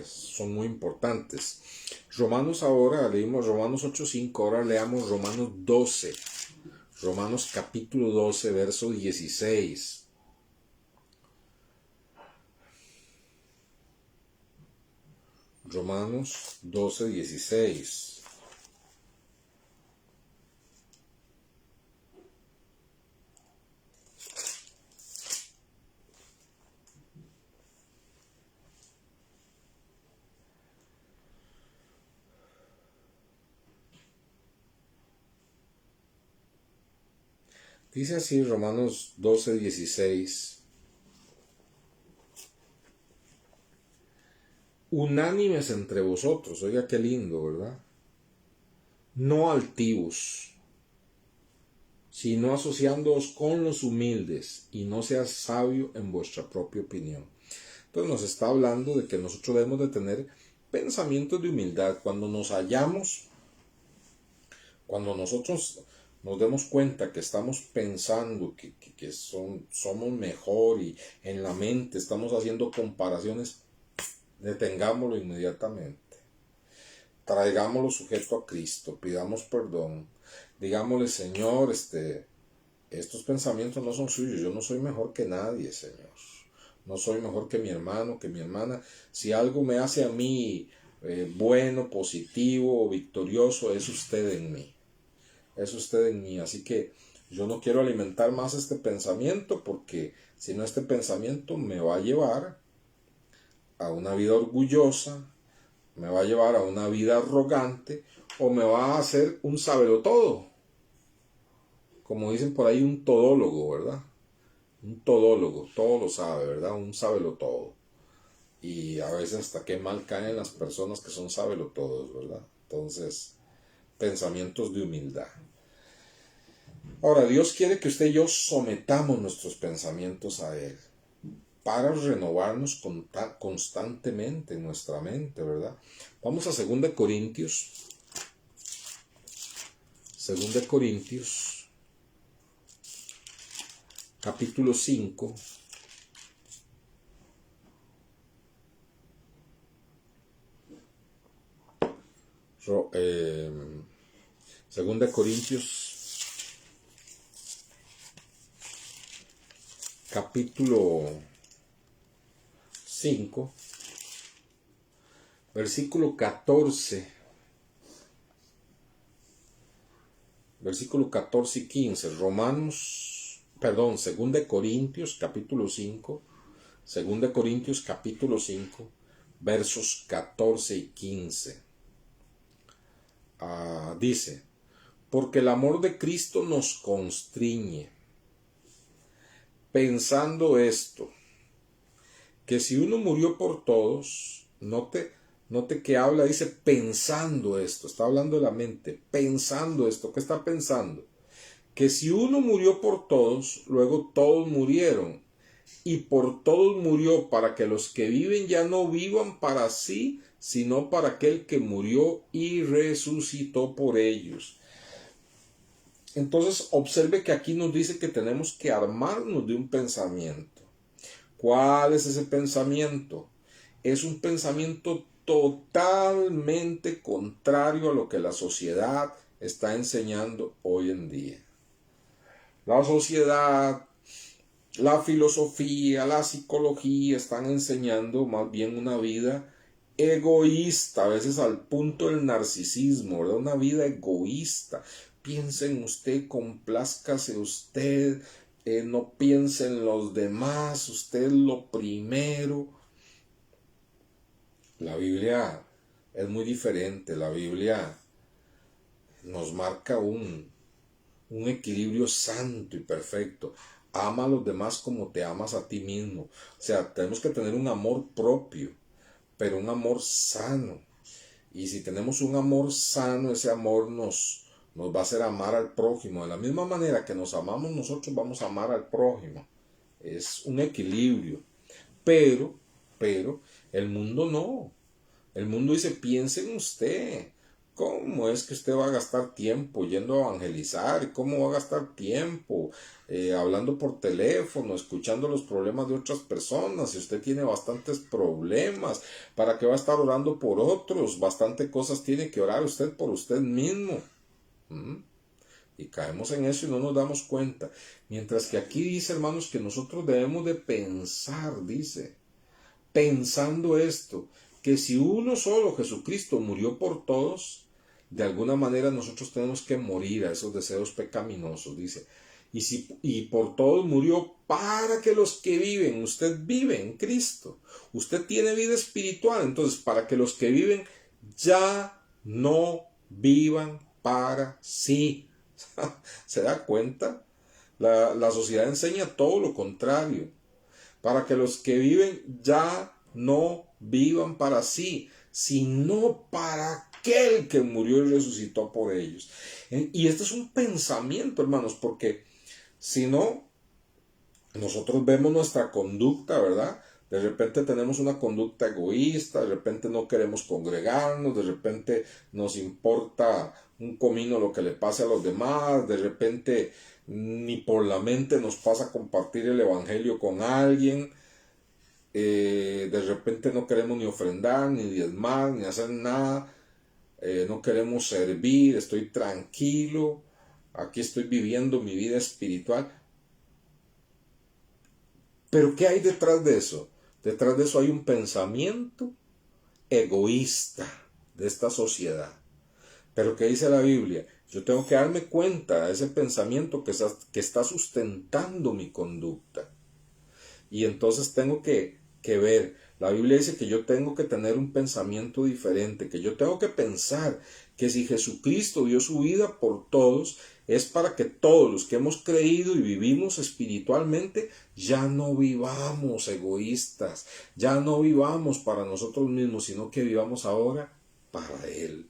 son muy importantes. Romanos, ahora leímos Romanos 8:5, ahora leamos Romanos 12, Romanos capítulo 12, verso 16. Romanos 12, 16. Dice así Romanos 12:16. Unánimes entre vosotros, oiga qué lindo, ¿verdad? No altivos, sino asociándoos con los humildes, y no seas sabio en vuestra propia opinión. Entonces nos está hablando de que nosotros debemos de tener pensamientos de humildad. Cuando nos hallamos, cuando nosotros nos demos cuenta que estamos pensando que somos mejor y en la mente estamos haciendo comparaciones, detengámoslo inmediatamente. Traigámoslo sujeto a Cristo, pidamos perdón, digámosle, Señor, estos pensamientos no son suyos, yo no soy mejor que nadie, Señor. No soy mejor que mi hermano, que mi hermana. Si algo me hace a mí bueno, positivo o victorioso, es usted en mí. Es usted en mí. Así que yo no quiero alimentar más este pensamiento, porque si no, este pensamiento me va a llevar a una vida orgullosa, me va a llevar a una vida arrogante, o me va a hacer un sabelotodo. Como dicen por ahí, un todólogo, ¿verdad? Un todólogo, todo lo sabe, ¿verdad? Un sabelotodo. Y a veces hasta qué mal caen las personas que son sabelotodos, ¿verdad? Entonces, pensamientos de humildad. Ahora, Dios quiere que usted y yo sometamos nuestros pensamientos a Él para renovarnos constantemente en nuestra mente, ¿verdad? Vamos a 2 Corintios. 2 Corintios, capítulo 5. Segunda de Corintios, capítulo 5, versículo 14. Versículo 14 y 15. Segunda de Corintios, capítulo 5. Segunda de Corintios, capítulo 5, versos 14 y 15. Dice: porque el amor de Cristo nos constriñe, pensando esto, que si uno murió por todos, note que habla, dice pensando esto, está hablando de la mente, pensando esto, ¿qué está pensando? Que si uno murió por todos, luego todos murieron, y por todos murió, para que los que viven ya no vivan para sí, sino para aquel que murió y resucitó por ellos. Entonces observe que aquí nos dice que tenemos que armarnos de un pensamiento. ¿Cuál es ese pensamiento? Es un pensamiento totalmente contrario a lo que la sociedad está enseñando hoy en día. La sociedad, la filosofía, la psicología están enseñando más bien una vida egoísta, a veces al punto del narcisismo, ¿verdad? Una vida egoísta. Piense en usted, complázcase usted, no piense en los demás, usted es lo primero. La Biblia es muy diferente. La Biblia nos marca un equilibrio santo y perfecto. Ama a los demás como te amas a ti mismo. O sea, tenemos que tener un amor propio, pero un amor sano. Y si tenemos un amor sano, ese amor nos va a hacer amar al prójimo. De la misma manera que nos amamos nosotros, vamos a amar al prójimo. Es un equilibrio. Pero, el mundo no. El mundo dice, piense en usted. ¿Cómo es que usted va a gastar tiempo yendo a evangelizar? ¿Cómo va a gastar tiempo hablando por teléfono, escuchando los problemas de otras personas? Si usted tiene bastantes problemas, ¿para qué va a estar orando por otros? Bastante cosas tiene que orar usted por usted mismo. Y caemos en eso y no nos damos cuenta. Mientras que aquí dice, hermanos, que nosotros debemos de pensar, dice, pensando esto, que si uno solo, Jesucristo, murió por todos, de alguna manera nosotros tenemos que morir a esos deseos pecaminosos, dice. Y por todos murió para que los que viven, usted vive en Cristo, usted tiene vida espiritual, entonces para que los que viven ya no vivan para sí. ¿Se da cuenta? La sociedad enseña todo lo contrario, para que los que viven ya no vivan para sí, sino para aquel que murió y resucitó por ellos. Y este es un pensamiento, hermanos, porque si no, nosotros vemos nuestra conducta, ¿verdad? De repente tenemos una conducta egoísta, de repente no queremos congregarnos, de repente nos importa un comino lo que le pase a los demás, de repente ni por la mente nos pasa compartir el evangelio con alguien, de repente no queremos ni ofrendar, ni diezmar, ni hacer nada, no queremos servir, estoy tranquilo, aquí estoy viviendo mi vida espiritual. Pero ¿qué hay detrás de eso? Detrás de eso hay un pensamiento egoísta de esta sociedad. Pero ¿qué dice la Biblia? Yo tengo que darme cuenta de ese pensamiento que está sustentando mi conducta. Y entonces tengo que ver. La Biblia dice que yo tengo que tener un pensamiento diferente, que yo tengo que pensar que si Jesucristo dio su vida por todos, es para que todos los que hemos creído y vivimos espiritualmente ya no vivamos egoístas, ya no vivamos para nosotros mismos, sino que vivamos ahora para Él,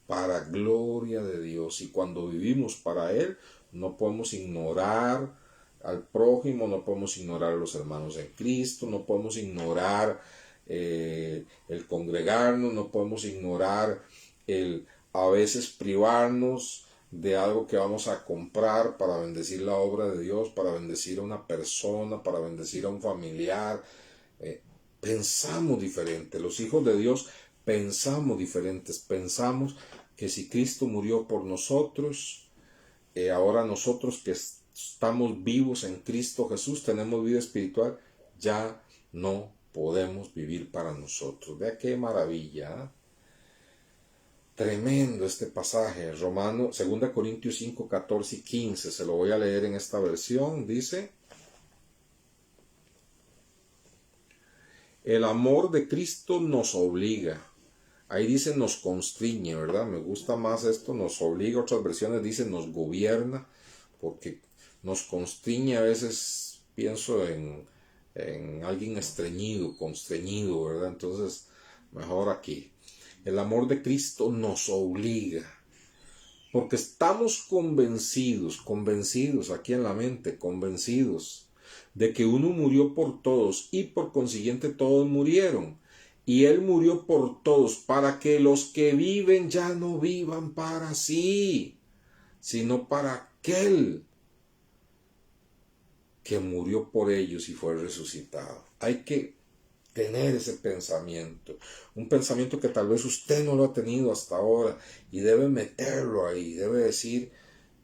para gloria de Dios. Y cuando vivimos para Él, no podemos ignorar al prójimo, no podemos ignorar a los hermanos en Cristo, no podemos ignorar el congregarnos, no podemos ignorar el a veces privarnos de algo que vamos a comprar para bendecir la obra de Dios, para bendecir a una persona, para bendecir a un familiar. Pensamos diferente, los hijos de Dios pensamos diferentes, pensamos que si Cristo murió por nosotros, ahora nosotros que estamos vivos en Cristo Jesús, tenemos vida espiritual, ya no podemos vivir para nosotros. Vea qué maravilla, ¿eh? Tremendo este pasaje, 2 Corintios 5, 14 y 15, se lo voy a leer en esta versión, dice: el amor de Cristo nos obliga. Ahí dice nos constriñe, ¿verdad? Me gusta más esto, nos obliga. Otras versiones dicen nos gobierna, porque nos constriñe a veces, pienso en alguien estreñido, constreñido, ¿verdad? Entonces, mejor aquí. El amor de Cristo nos obliga, porque estamos convencidos aquí en la mente, convencidos de que uno murió por todos y por consiguiente todos murieron. Y Él murió por todos para que los que viven ya no vivan para sí, sino para aquel que murió por ellos y fue resucitado. Hay que tener ese pensamiento, un pensamiento que tal vez usted no lo ha tenido hasta ahora y debe meterlo ahí, debe decir,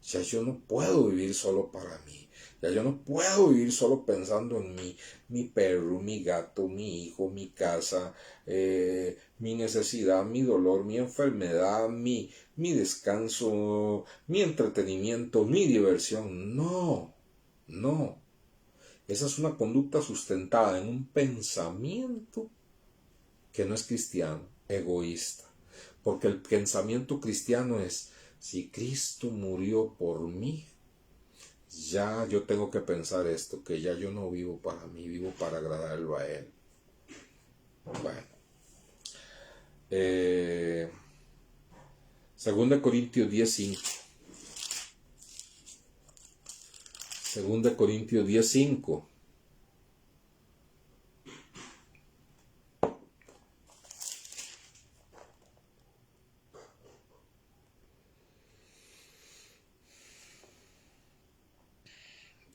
ya yo no puedo vivir solo para mí, ya yo no puedo vivir solo pensando en mí, mi perro, mi gato, mi hijo, mi casa, mi necesidad, mi dolor, mi enfermedad, mi descanso, mi entretenimiento, mi diversión. No, no. Esa es una conducta sustentada en un pensamiento que no es cristiano, egoísta. Porque el pensamiento cristiano es, si Cristo murió por mí, ya yo tengo que pensar esto, que ya yo no vivo para mí, vivo para agradarlo a Él. Bueno. 2 Corintios 10:5. 2 Corintios 10:5.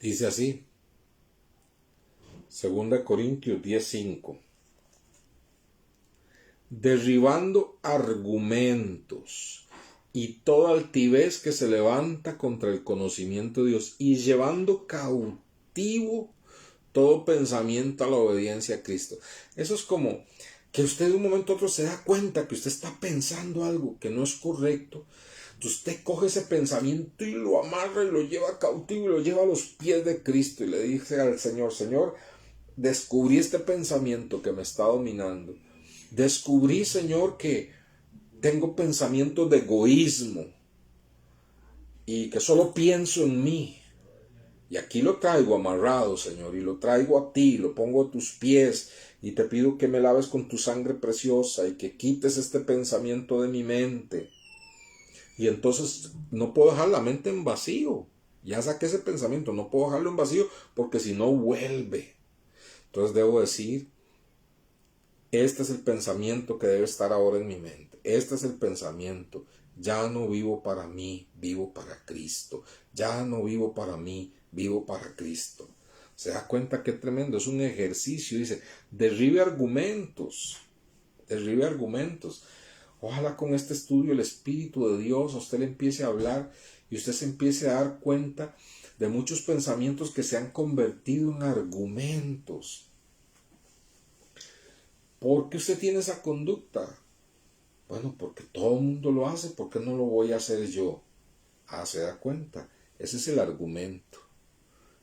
Dice así. 2 Corintios 10:5. Derribando argumentos y toda altivez que se levanta contra el conocimiento de Dios y llevando cautivo todo pensamiento a la obediencia a Cristo. Eso es como que usted de un momento a otro se da cuenta que usted está pensando algo que no es correcto. Entonces usted coge ese pensamiento y lo amarra y lo lleva cautivo y lo lleva a los pies de Cristo y le dice al Señor, Señor, descubrí este pensamiento que me está dominando. Descubrí, Señor, que tengo pensamientos de egoísmo y que solo pienso en mí. Y aquí lo traigo amarrado, Señor, y lo traigo a ti, lo pongo a tus pies, y te pido que me laves con tu sangre preciosa y que quites este pensamiento de mi mente. Y entonces no puedo dejar la mente en vacío. Ya saqué ese pensamiento, no puedo dejarlo en vacío porque si no vuelve. Entonces debo decir, este es el pensamiento que debe estar ahora en mi mente. Este es el pensamiento. Ya no vivo para mí, vivo para Cristo. Ya no vivo para mí, vivo para Cristo. ¿Se da cuenta qué tremendo? Es un ejercicio, dice, derribe argumentos. Derribe argumentos. Ojalá con este estudio el Espíritu de Dios a usted le empiece a hablar y usted se empiece a dar cuenta de muchos pensamientos que se han convertido en argumentos. ¿Por qué usted tiene esa conducta? Bueno, porque todo el mundo lo hace, ¿por qué no lo voy a hacer yo? Ah, se da cuenta. Ese es el argumento.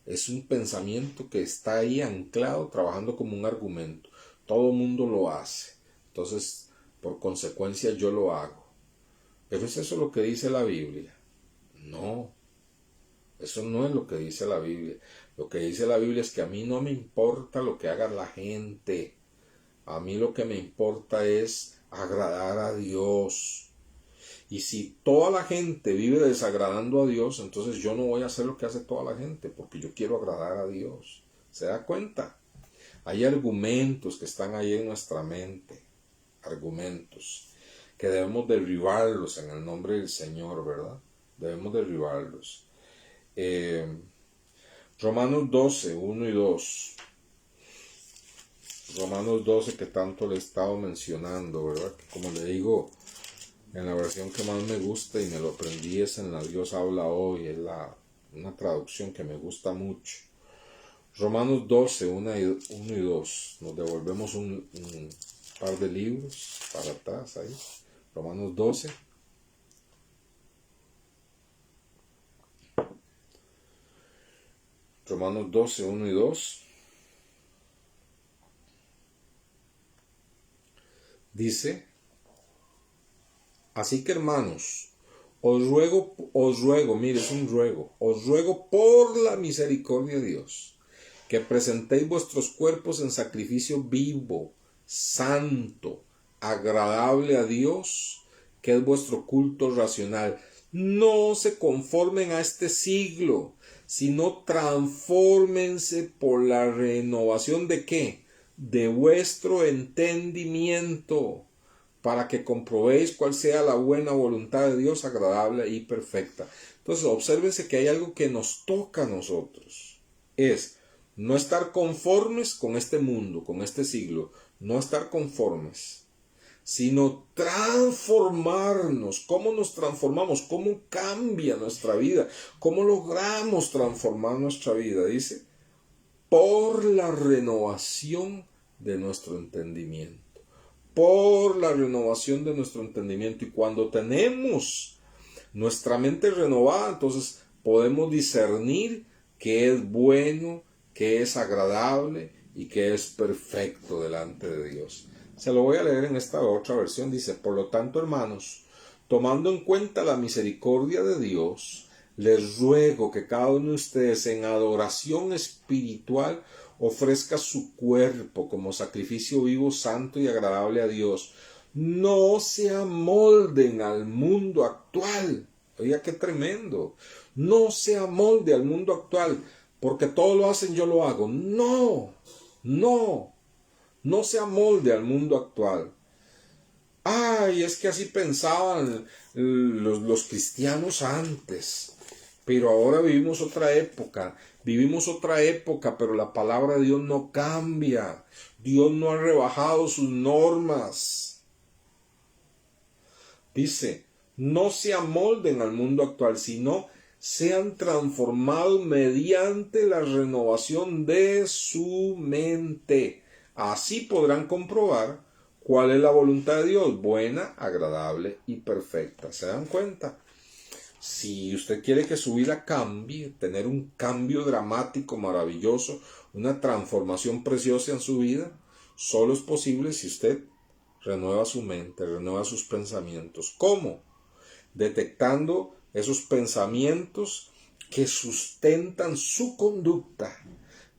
Es un pensamiento que está ahí anclado, trabajando como un argumento. Todo el mundo lo hace. Entonces, por consecuencia, yo lo hago. ¿Pero es eso lo que dice la Biblia? No. Eso no es lo que dice la Biblia. Lo que dice la Biblia es que a mí no me importa lo que haga la gente. A mí lo que me importa es agradar a Dios. Y si toda la gente vive desagradando a Dios, entonces yo no voy a hacer lo que hace toda la gente, porque yo quiero agradar a Dios. ¿Se da cuenta? Hay argumentos que están ahí en nuestra mente. Argumentos que debemos derribarlos en el nombre del Señor, ¿verdad? Debemos derribarlos. Romanos 12, 1 y 2. Romanos 12 que tanto le he estado mencionando, ¿verdad? Que como le digo, en la versión que más me gusta y me lo aprendí es en la Dios habla hoy, es una traducción que me gusta mucho. Romanos 12, 1 y 2. Nos devolvemos un par de libros para atrás ahí. Romanos 12. Romanos 12, 1 y 2. Dice, así que hermanos, os ruego, mire, es un ruego, os ruego por la misericordia de Dios, que presentéis vuestros cuerpos en sacrificio vivo, santo, agradable a Dios, que es vuestro culto racional. No se conformen a este siglo, sino transfórmense por la renovación de ¿qué? De vuestro entendimiento, para que comprobéis cuál sea la buena voluntad de Dios, agradable y perfecta. Entonces, obsérvense que hay algo que nos toca a nosotros. Es no estar conformes con este mundo, con este siglo. No estar conformes, sino transformarnos. ¿Cómo nos transformamos? ¿Cómo cambia nuestra vida? ¿Cómo logramos transformar nuestra vida? Dice, por la renovación de nuestro entendimiento. Por la renovación de nuestro entendimiento. Y cuando tenemos nuestra mente renovada, entonces podemos discernir qué es bueno, qué es agradable y qué es perfecto delante de Dios. Se lo voy a leer en esta otra versión. Dice, por lo tanto, hermanos, tomando en cuenta la misericordia de Dios, les ruego que cada uno de ustedes en adoración espiritual ofrezca su cuerpo como sacrificio vivo, santo y agradable a Dios. No se amolden al mundo actual. Oiga, qué tremendo. No se amolde al mundo actual, porque todo lo hacen, yo lo hago. No, no se amolde al mundo actual. Ay, es que así pensaban los cristianos antes. Pero ahora vivimos otra época, pero la palabra de Dios no cambia. Dios no ha rebajado sus normas. Dice, no se amolden al mundo actual, sino sean transformados mediante la renovación de su mente. Así podrán comprobar cuál es la voluntad de Dios, buena, agradable y perfecta. ¿Se dan cuenta? Si usted quiere que su vida cambie, tener un cambio dramático, maravilloso, una transformación preciosa en su vida, solo es posible si usted renueva su mente, renueva sus pensamientos. ¿Cómo? Detectando esos pensamientos que sustentan su conducta,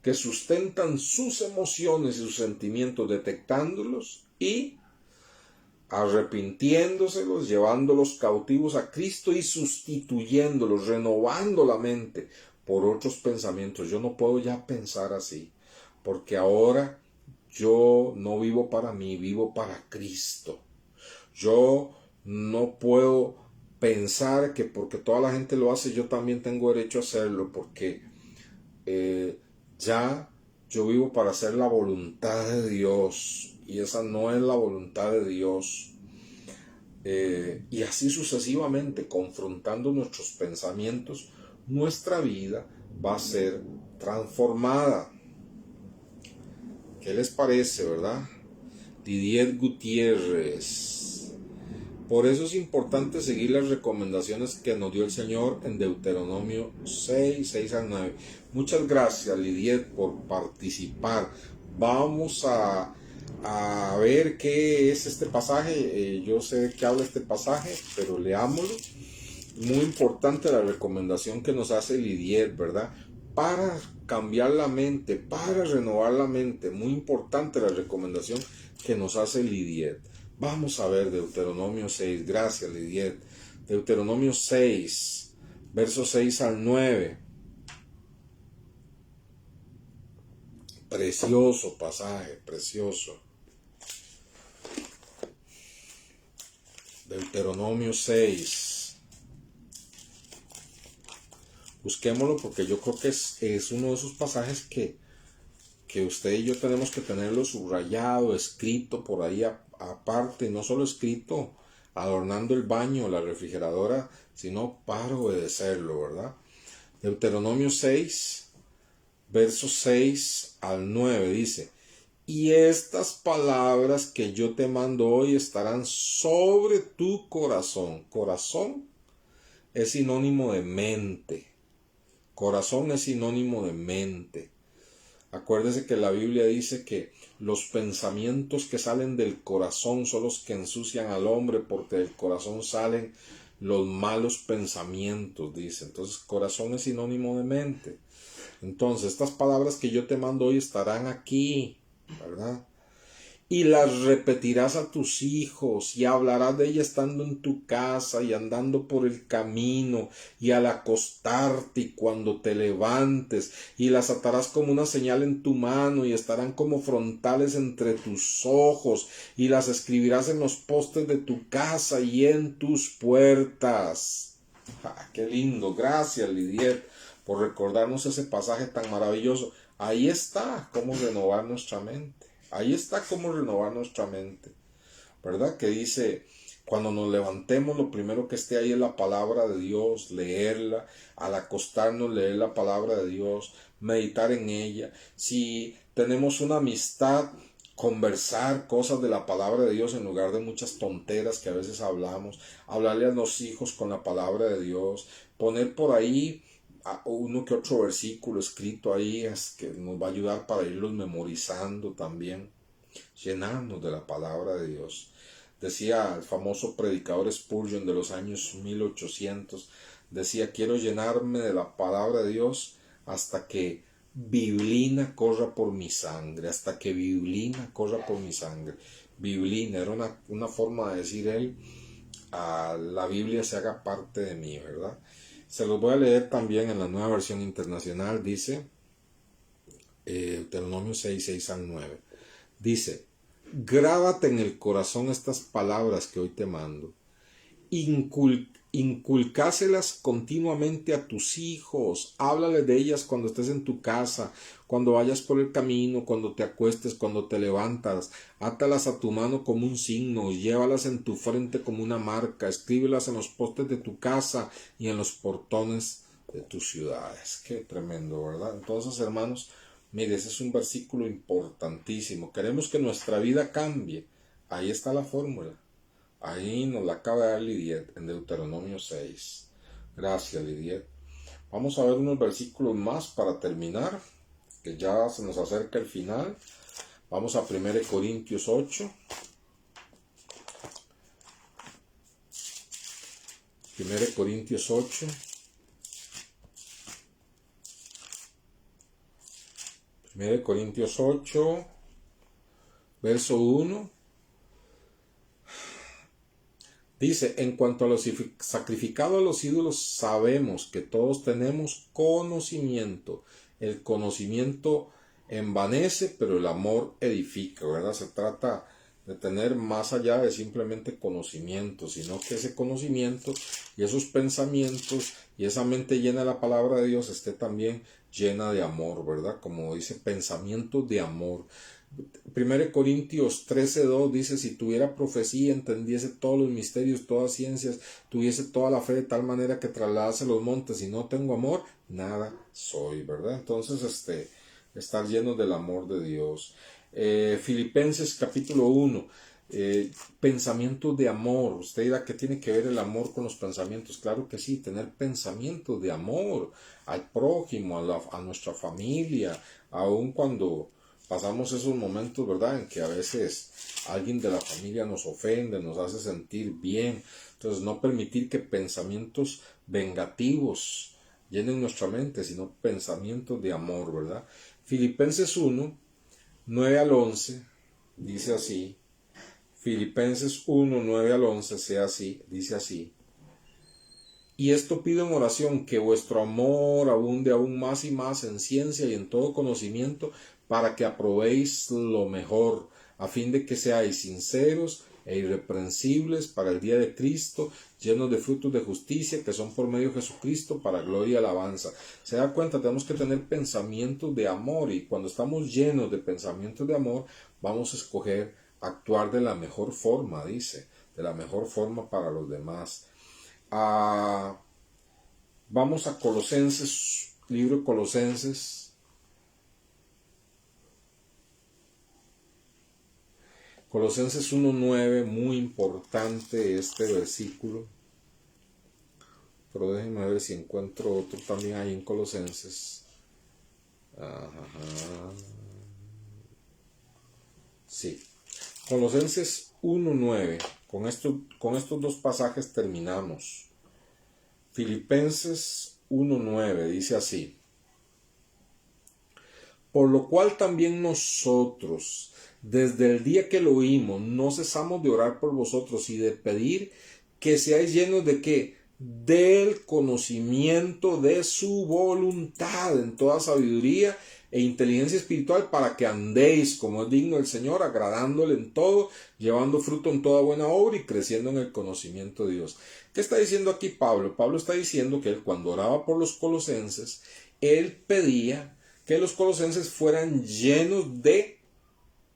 que sustentan sus emociones y sus sentimientos, detectándolos y arrepintiéndoselos, llevándolos cautivos a Cristo y sustituyéndolos, renovando la mente por otros pensamientos. Yo no puedo ya pensar así, porque ahora yo no vivo para mí, vivo para Cristo. Yo no puedo pensar que porque toda la gente lo hace, yo también tengo derecho a hacerlo, porque ya yo vivo para hacer la voluntad de Dios, y esa no es la voluntad de Dios. Y así sucesivamente, confrontando nuestros pensamientos, nuestra vida va a ser transformada. ¿Qué les parece, verdad? Didier Gutiérrez. Por eso es importante seguir las recomendaciones que nos dio el Señor en Deuteronomio 6 al 9. Muchas gracias, Lidiet, por participar. Vamos a ver qué es este pasaje. Yo sé de qué habla este pasaje, pero leámoslo. Muy importante la recomendación que nos hace Lidiet, ¿verdad? Para cambiar la mente, para renovar la mente. Muy importante la recomendación que nos hace Lidiet. Vamos a ver Deuteronomio 6. Gracias, Lidiet. Deuteronomio 6, versos 6 al 9. Precioso pasaje, precioso. Deuteronomio 6. Busquémoslo porque yo creo que es uno de esos pasajes que usted y yo tenemos que tenerlo subrayado, escrito por ahí aparte, no solo escrito adornando el baño o la refrigeradora, sino para obedecerlo, ¿verdad? Deuteronomio 6, versos 6 al 9 dice: y estas palabras que yo te mando hoy estarán sobre tu corazón. Corazón es sinónimo de mente. Corazón es sinónimo de mente. Acuérdese que la Biblia dice que los pensamientos que salen del corazón son los que ensucian al hombre, porque del corazón salen los malos pensamientos, dice. Entonces, corazón es sinónimo de mente. Entonces, estas palabras que yo te mando hoy estarán aquí, ¿verdad? Y las repetirás a tus hijos, y hablarás de ellas estando en tu casa y andando por el camino, y al acostarte y cuando te levantes, y las atarás como una señal en tu mano, y estarán como frontales entre tus ojos, y las escribirás en los postes de tu casa y en tus puertas. ¡Qué lindo! Gracias, Lidiet, por recordarnos ese pasaje tan maravilloso. Ahí está cómo renovar nuestra mente. Ahí está cómo renovar nuestra mente, ¿verdad? Que dice, cuando nos levantemos, lo primero que esté ahí es la palabra de Dios, leerla, al acostarnos, leer la palabra de Dios, meditar en ella. Si tenemos una amistad, conversar cosas de la palabra de Dios en lugar de muchas tonteras que a veces hablamos, hablarle a los hijos con la palabra de Dios, poner por ahí uno que otro versículo escrito ahí es que nos va a ayudar para irlos memorizando también, llenarnos de la palabra de Dios. Decía el famoso predicador Spurgeon de los años 1800, decía: quiero llenarme de la palabra de Dios hasta que biblina corra por mi sangre, hasta que biblina corra por mi sangre. Biblina era una forma de decir él, la Biblia se haga parte de mí, ¿verdad? Se los voy a leer también en la Nueva Versión Internacional. Dice, Deuteronomio 6, 6 al 9. Dice: grábate en el corazón estas palabras que hoy te mando. Inculcáselas continuamente a tus hijos. Háblale de ellas cuando estés en tu casa, cuando vayas por el camino, cuando te acuestes, cuando te levantas. Átalas a tu mano como un signo, llévalas en tu frente como una marca, escríbelas en los postes de tu casa y en los portones de tus ciudades. Qué tremendo, ¿verdad? Entonces, hermanos, mire, ese es un versículo importantísimo. Queremos que nuestra vida cambie. Ahí está la fórmula. Ahí nos la acaba de dar Lidiet en Deuteronomio 6. Gracias, Lidiet. Vamos a ver unos versículos más para terminar, que ya se nos acerca el final. Vamos a 1 Corintios 8. 1 Corintios 8. 1 Corintios 8, verso 1. Dice, en cuanto a lo sacrificado a los ídolos, sabemos que todos tenemos conocimiento. El conocimiento envanece, pero el amor edifica, ¿verdad? Se trata de tener más allá de simplemente conocimiento, sino que ese conocimiento y esos pensamientos y esa mente llena de la palabra de Dios esté también llena de amor, ¿verdad? Como dice, pensamientos de amor. 1 Corintios 13:2 dice, si tuviera profecía, entendiese todos los misterios, todas ciencias, tuviese toda la fe de tal manera que trasladase los montes y no tengo amor, nada soy, ¿verdad? Entonces, estar llenos del amor de Dios. Filipenses capítulo 1, pensamientos de amor. Usted dirá, ¿qué tiene que ver el amor con los pensamientos? Claro que sí, tener pensamientos de amor al prójimo, a nuestra familia, aun cuando pasamos esos momentos, ¿verdad?, en que a veces alguien de la familia nos ofende, nos hace sentir bien. Entonces, no permitir que pensamientos vengativos llenen nuestra mente, sino pensamientos de amor, ¿verdad? Filipenses 1, 9 al 11, dice así. Filipenses 1, 9 al 11, dice así. Y esto pido en oración, que vuestro amor abunde aún más y más en ciencia y en todo conocimiento, para que aprobéis lo mejor, a fin de que seáis sinceros e irreprensibles para el día de Cristo, llenos de frutos de justicia, que son por medio de Jesucristo, para gloria y alabanza. Se da cuenta, tenemos que tener pensamientos de amor, y cuando estamos llenos de pensamientos de amor, vamos a escoger actuar de la mejor forma, dice, de la mejor forma para los demás. Vamos a Colosenses, libro de Colosenses. Colosenses 1:9, muy importante este versículo. Pero déjenme ver si encuentro otro también ahí en Colosenses. Sí. Colosenses 1:9. Con estos dos pasajes terminamos. Filipenses 1:9 dice así. Por lo cual también nosotros, desde el día que lo oímos, no cesamos de orar por vosotros y de pedir que seáis llenos de ¿qué? Del conocimiento de su voluntad en toda sabiduría e inteligencia espiritual, para que andéis como es digno del Señor, agradándole en todo, llevando fruto en toda buena obra y creciendo en el conocimiento de Dios. ¿Qué está diciendo aquí Pablo? Pablo está diciendo que él, cuando oraba por los colosenses, él pedía que los colosenses fueran llenos de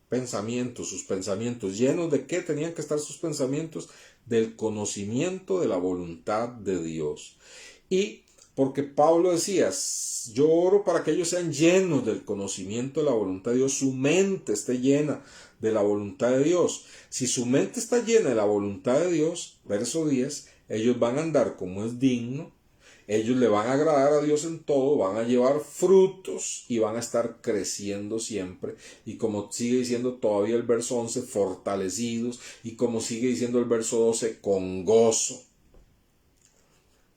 pensamientos, sus pensamientos, llenos de ¿qué tenían que estar sus pensamientos? Del conocimiento de la voluntad de Dios. Y porque Pablo decía, yo oro para que ellos sean llenos del conocimiento de la voluntad de Dios, su mente esté llena de la voluntad de Dios. Si su mente está llena de la voluntad de Dios, verso 10, ellos van a andar como es digno, ellos le van a agradar a Dios en todo, van a llevar frutos y van a estar creciendo siempre. Y como sigue diciendo todavía el verso 11, fortalecidos. Y como sigue diciendo el verso 12, con gozo.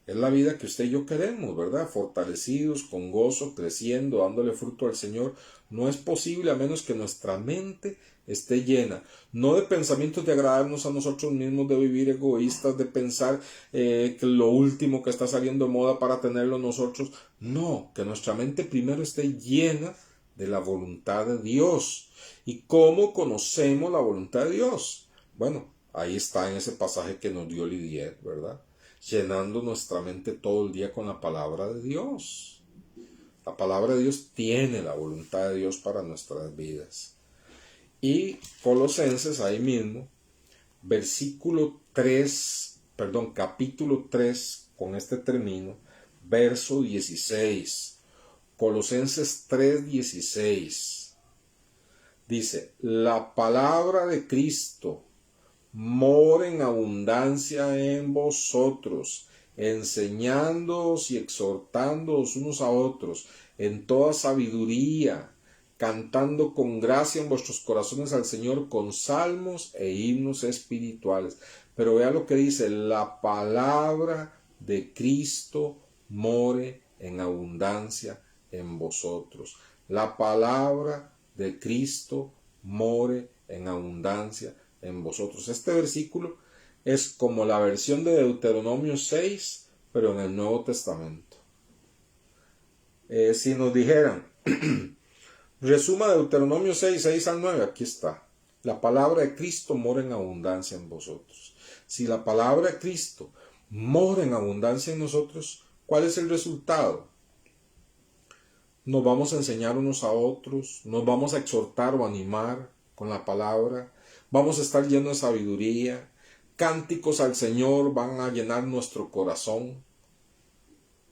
Es la vida que usted y yo queremos, ¿verdad? Fortalecidos, con gozo, creciendo, dándole fruto al Señor. No es posible a menos que nuestra mente esté llena, no de pensamientos de agradarnos a nosotros mismos, de vivir egoístas, de pensar que lo último que está saliendo de moda para tenerlo nosotros. No, que nuestra mente primero esté llena de la voluntad de Dios. ¿Y cómo conocemos la voluntad de Dios? Bueno, ahí está en ese pasaje que nos dio Lidiet, ¿verdad? Llenando nuestra mente todo el día con la palabra de Dios. La palabra de Dios tiene la voluntad de Dios para nuestras vidas. Y Colosenses, ahí mismo, capítulo 3, con este termino, verso 16. Colosenses 3:16. Dice, la palabra de Cristo mora en abundancia en vosotros, enseñándoos y exhortándoos unos a otros en toda sabiduría, cantando con gracia en vuestros corazones al Señor con salmos e himnos espirituales. Pero vea lo que dice, la palabra de Cristo more en abundancia en vosotros. la palabra de Cristo more en abundancia en vosotros. Este versículo es como la versión de Deuteronomio 6, pero en el Nuevo Testamento. Si nos dijeran, resuma Deuteronomio 6, 6 al 9, aquí está. La palabra de Cristo mora en abundancia en vosotros. Si la palabra de Cristo mora en abundancia en nosotros, ¿cuál es el resultado? Nos vamos a enseñar unos a otros, nos vamos a exhortar o animar con la palabra, vamos a estar llenos de sabiduría, cánticos al Señor van a llenar nuestro corazón,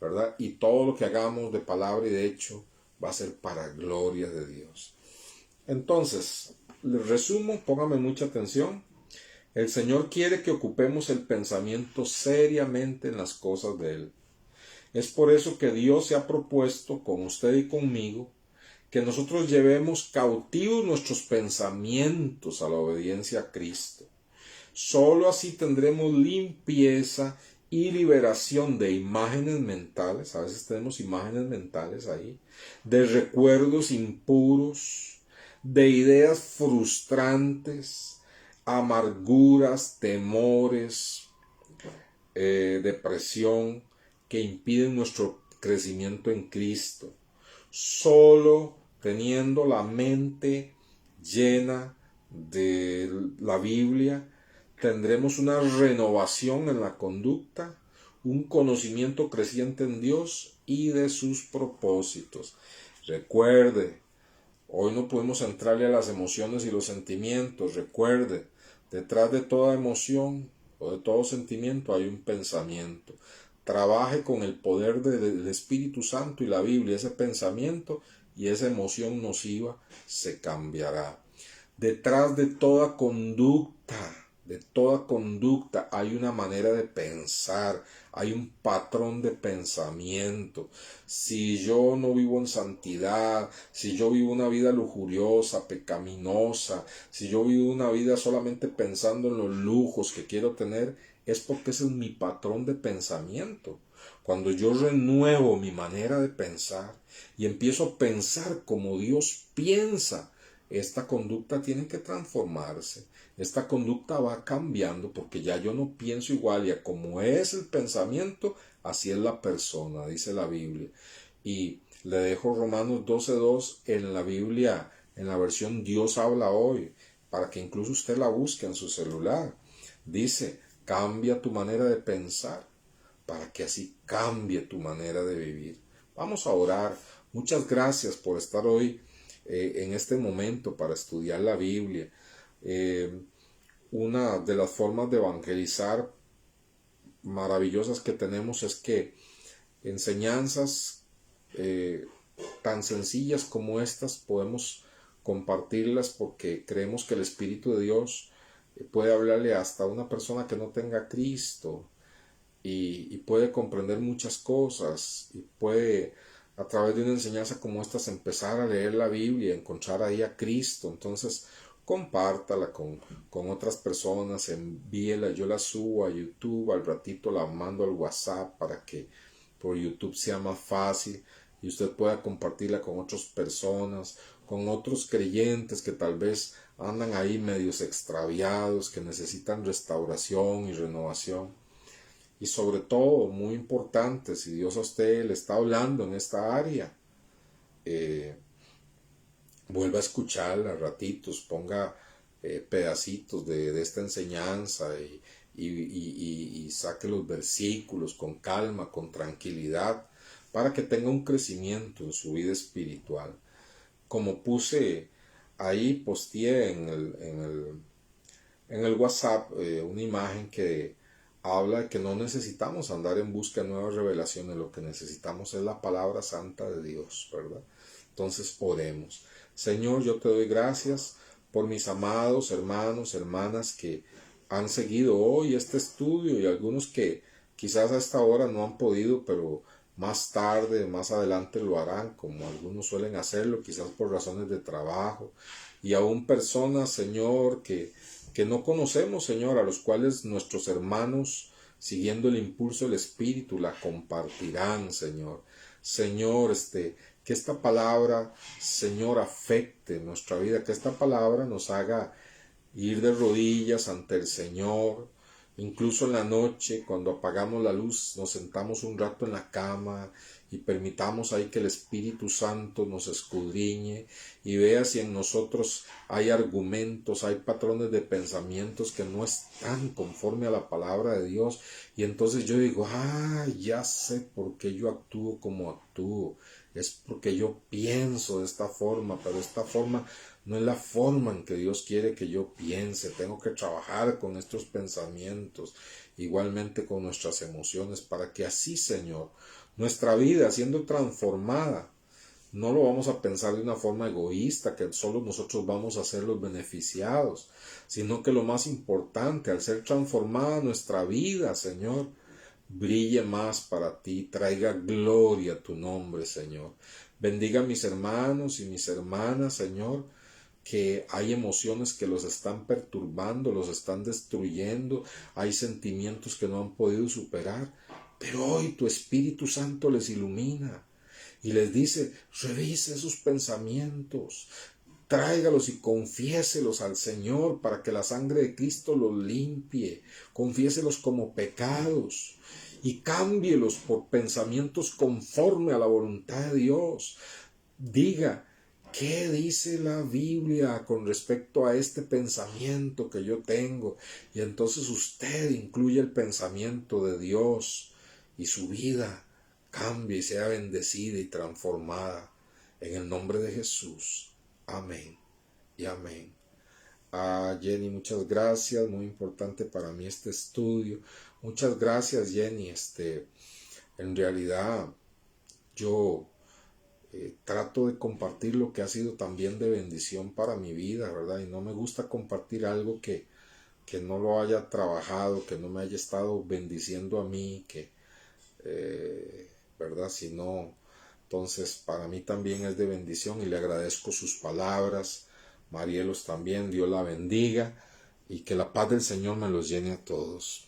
¿verdad? Y todo lo que hagamos de palabra y de hecho va a ser para gloria de Dios. Entonces, les resumo, póngame mucha atención. El Señor quiere que ocupemos el pensamiento seriamente en las cosas de Él. Es por eso que Dios se ha propuesto con usted y conmigo que nosotros llevemos cautivos nuestros pensamientos a la obediencia a Cristo. Solo así tendremos limpieza y liberación de imágenes mentales, a veces tenemos imágenes mentales ahí, de recuerdos impuros, de ideas frustrantes, amarguras, temores, depresión, que impiden nuestro crecimiento en Cristo. Solo teniendo la mente llena de la Biblia, tendremos una renovación en la conducta, un conocimiento creciente en Dios y de sus propósitos. Recuerde, hoy no podemos entrarle a las emociones y los sentimientos. Recuerde, detrás de toda emoción o de todo sentimiento hay un pensamiento. Trabaje con el poder del Espíritu Santo y la Biblia. Ese pensamiento y esa emoción nociva se cambiará. Detrás de toda conducta hay una manera de pensar, hay un patrón de pensamiento. Si yo no vivo en santidad, si yo vivo una vida lujuriosa, pecaminosa, si yo vivo una vida solamente pensando en los lujos que quiero tener, es porque ese es mi patrón de pensamiento. Cuando yo renuevo mi manera de pensar y empiezo a pensar como Dios piensa, esta conducta tiene que transformarse. Esta conducta va cambiando porque ya yo no pienso igual, y como es el pensamiento, así es la persona, dice la Biblia. Y le dejo Romanos 12:2 en la Biblia, en la versión Dios habla hoy, para que incluso usted la busque en su celular. Dice, cambia tu manera de pensar para que así cambie tu manera de vivir. Vamos a orar. Muchas gracias por estar hoy en este momento para estudiar la Biblia. Una de las formas de evangelizar maravillosas que tenemos es que enseñanzas tan sencillas como estas podemos compartirlas porque creemos que el Espíritu de Dios puede hablarle hasta a una persona que no tenga a Cristo y puede comprender muchas cosas y puede a través de una enseñanza como estas empezar a leer la Biblia y encontrar ahí a Cristo. Entonces compártala con otras personas, envíela, yo la subo a YouTube, al ratito la mando al WhatsApp para que por YouTube sea más fácil y usted pueda compartirla con otras personas, con otros creyentes que tal vez andan ahí medios extraviados, que necesitan restauración y renovación. Y sobre todo, muy importante, si Dios a usted le está hablando en esta área, vuelva a escucharla a ratitos, ponga pedacitos de esta enseñanza y saque los versículos con calma, con tranquilidad, para que tenga un crecimiento en su vida espiritual. Como puse ahí, posteé en el WhatsApp una imagen que habla de que no necesitamos andar en busca de nuevas revelaciones, lo que necesitamos es la palabra santa de Dios, ¿verdad? Entonces oremos. Señor, yo te doy gracias por mis amados hermanos, hermanas que han seguido hoy este estudio y algunos que quizás a esta hora no han podido, pero más tarde, más adelante lo harán, como algunos suelen hacerlo, quizás por razones de trabajo, y aún personas, Señor, que no conocemos, Señor, a los cuales nuestros hermanos, siguiendo el impulso del Espíritu, la compartirán, Señor. Señor, que esta palabra, Señor, afecte nuestra vida, que esta palabra nos haga ir de rodillas ante el Señor. Incluso en la noche, cuando apagamos la luz, nos sentamos un rato en la cama y permitamos ahí que el Espíritu Santo nos escudriñe y vea si en nosotros hay argumentos, hay patrones de pensamientos que no están conforme a la palabra de Dios. Y entonces yo digo, ya sé por qué yo actúo como actúo. Es porque yo pienso de esta forma, pero esta forma no es la forma en que Dios quiere que yo piense. Tengo que trabajar con estos pensamientos, igualmente con nuestras emociones, para que así, Señor, nuestra vida siendo transformada, no lo vamos a pensar de una forma egoísta, que solo nosotros vamos a ser los beneficiados, sino que lo más importante, al ser transformada nuestra vida, Señor, brille más para ti, traiga gloria a tu nombre, Señor. Bendiga a mis hermanos y mis hermanas, Señor, que hay emociones que los están perturbando, los están destruyendo, hay sentimientos que no han podido superar, pero hoy tu Espíritu Santo les ilumina y les dice, revise esos pensamientos, tráigalos y confiéselos al Señor para que la sangre de Cristo los limpie, confiéselos como pecados y cámbielos por pensamientos conforme a la voluntad de Dios. Diga, ¿qué dice la Biblia con respecto a este pensamiento que yo tengo? Y entonces usted incluye el pensamiento de Dios y su vida cambie y sea bendecida y transformada. En el nombre de Jesús. Amén y amén. Jenny, muchas gracias. Muy importante para mí este estudio. Muchas gracias, Jenny. En realidad, yo trato de compartir lo que ha sido también de bendición para mi vida, ¿verdad? Y no me gusta compartir algo que no lo haya trabajado, que no me haya estado bendiciendo a mí, ¿verdad? Si no, entonces para mí también es de bendición y le agradezco sus palabras. Marielos también, Dios la bendiga y que la paz del Señor me los llene a todos.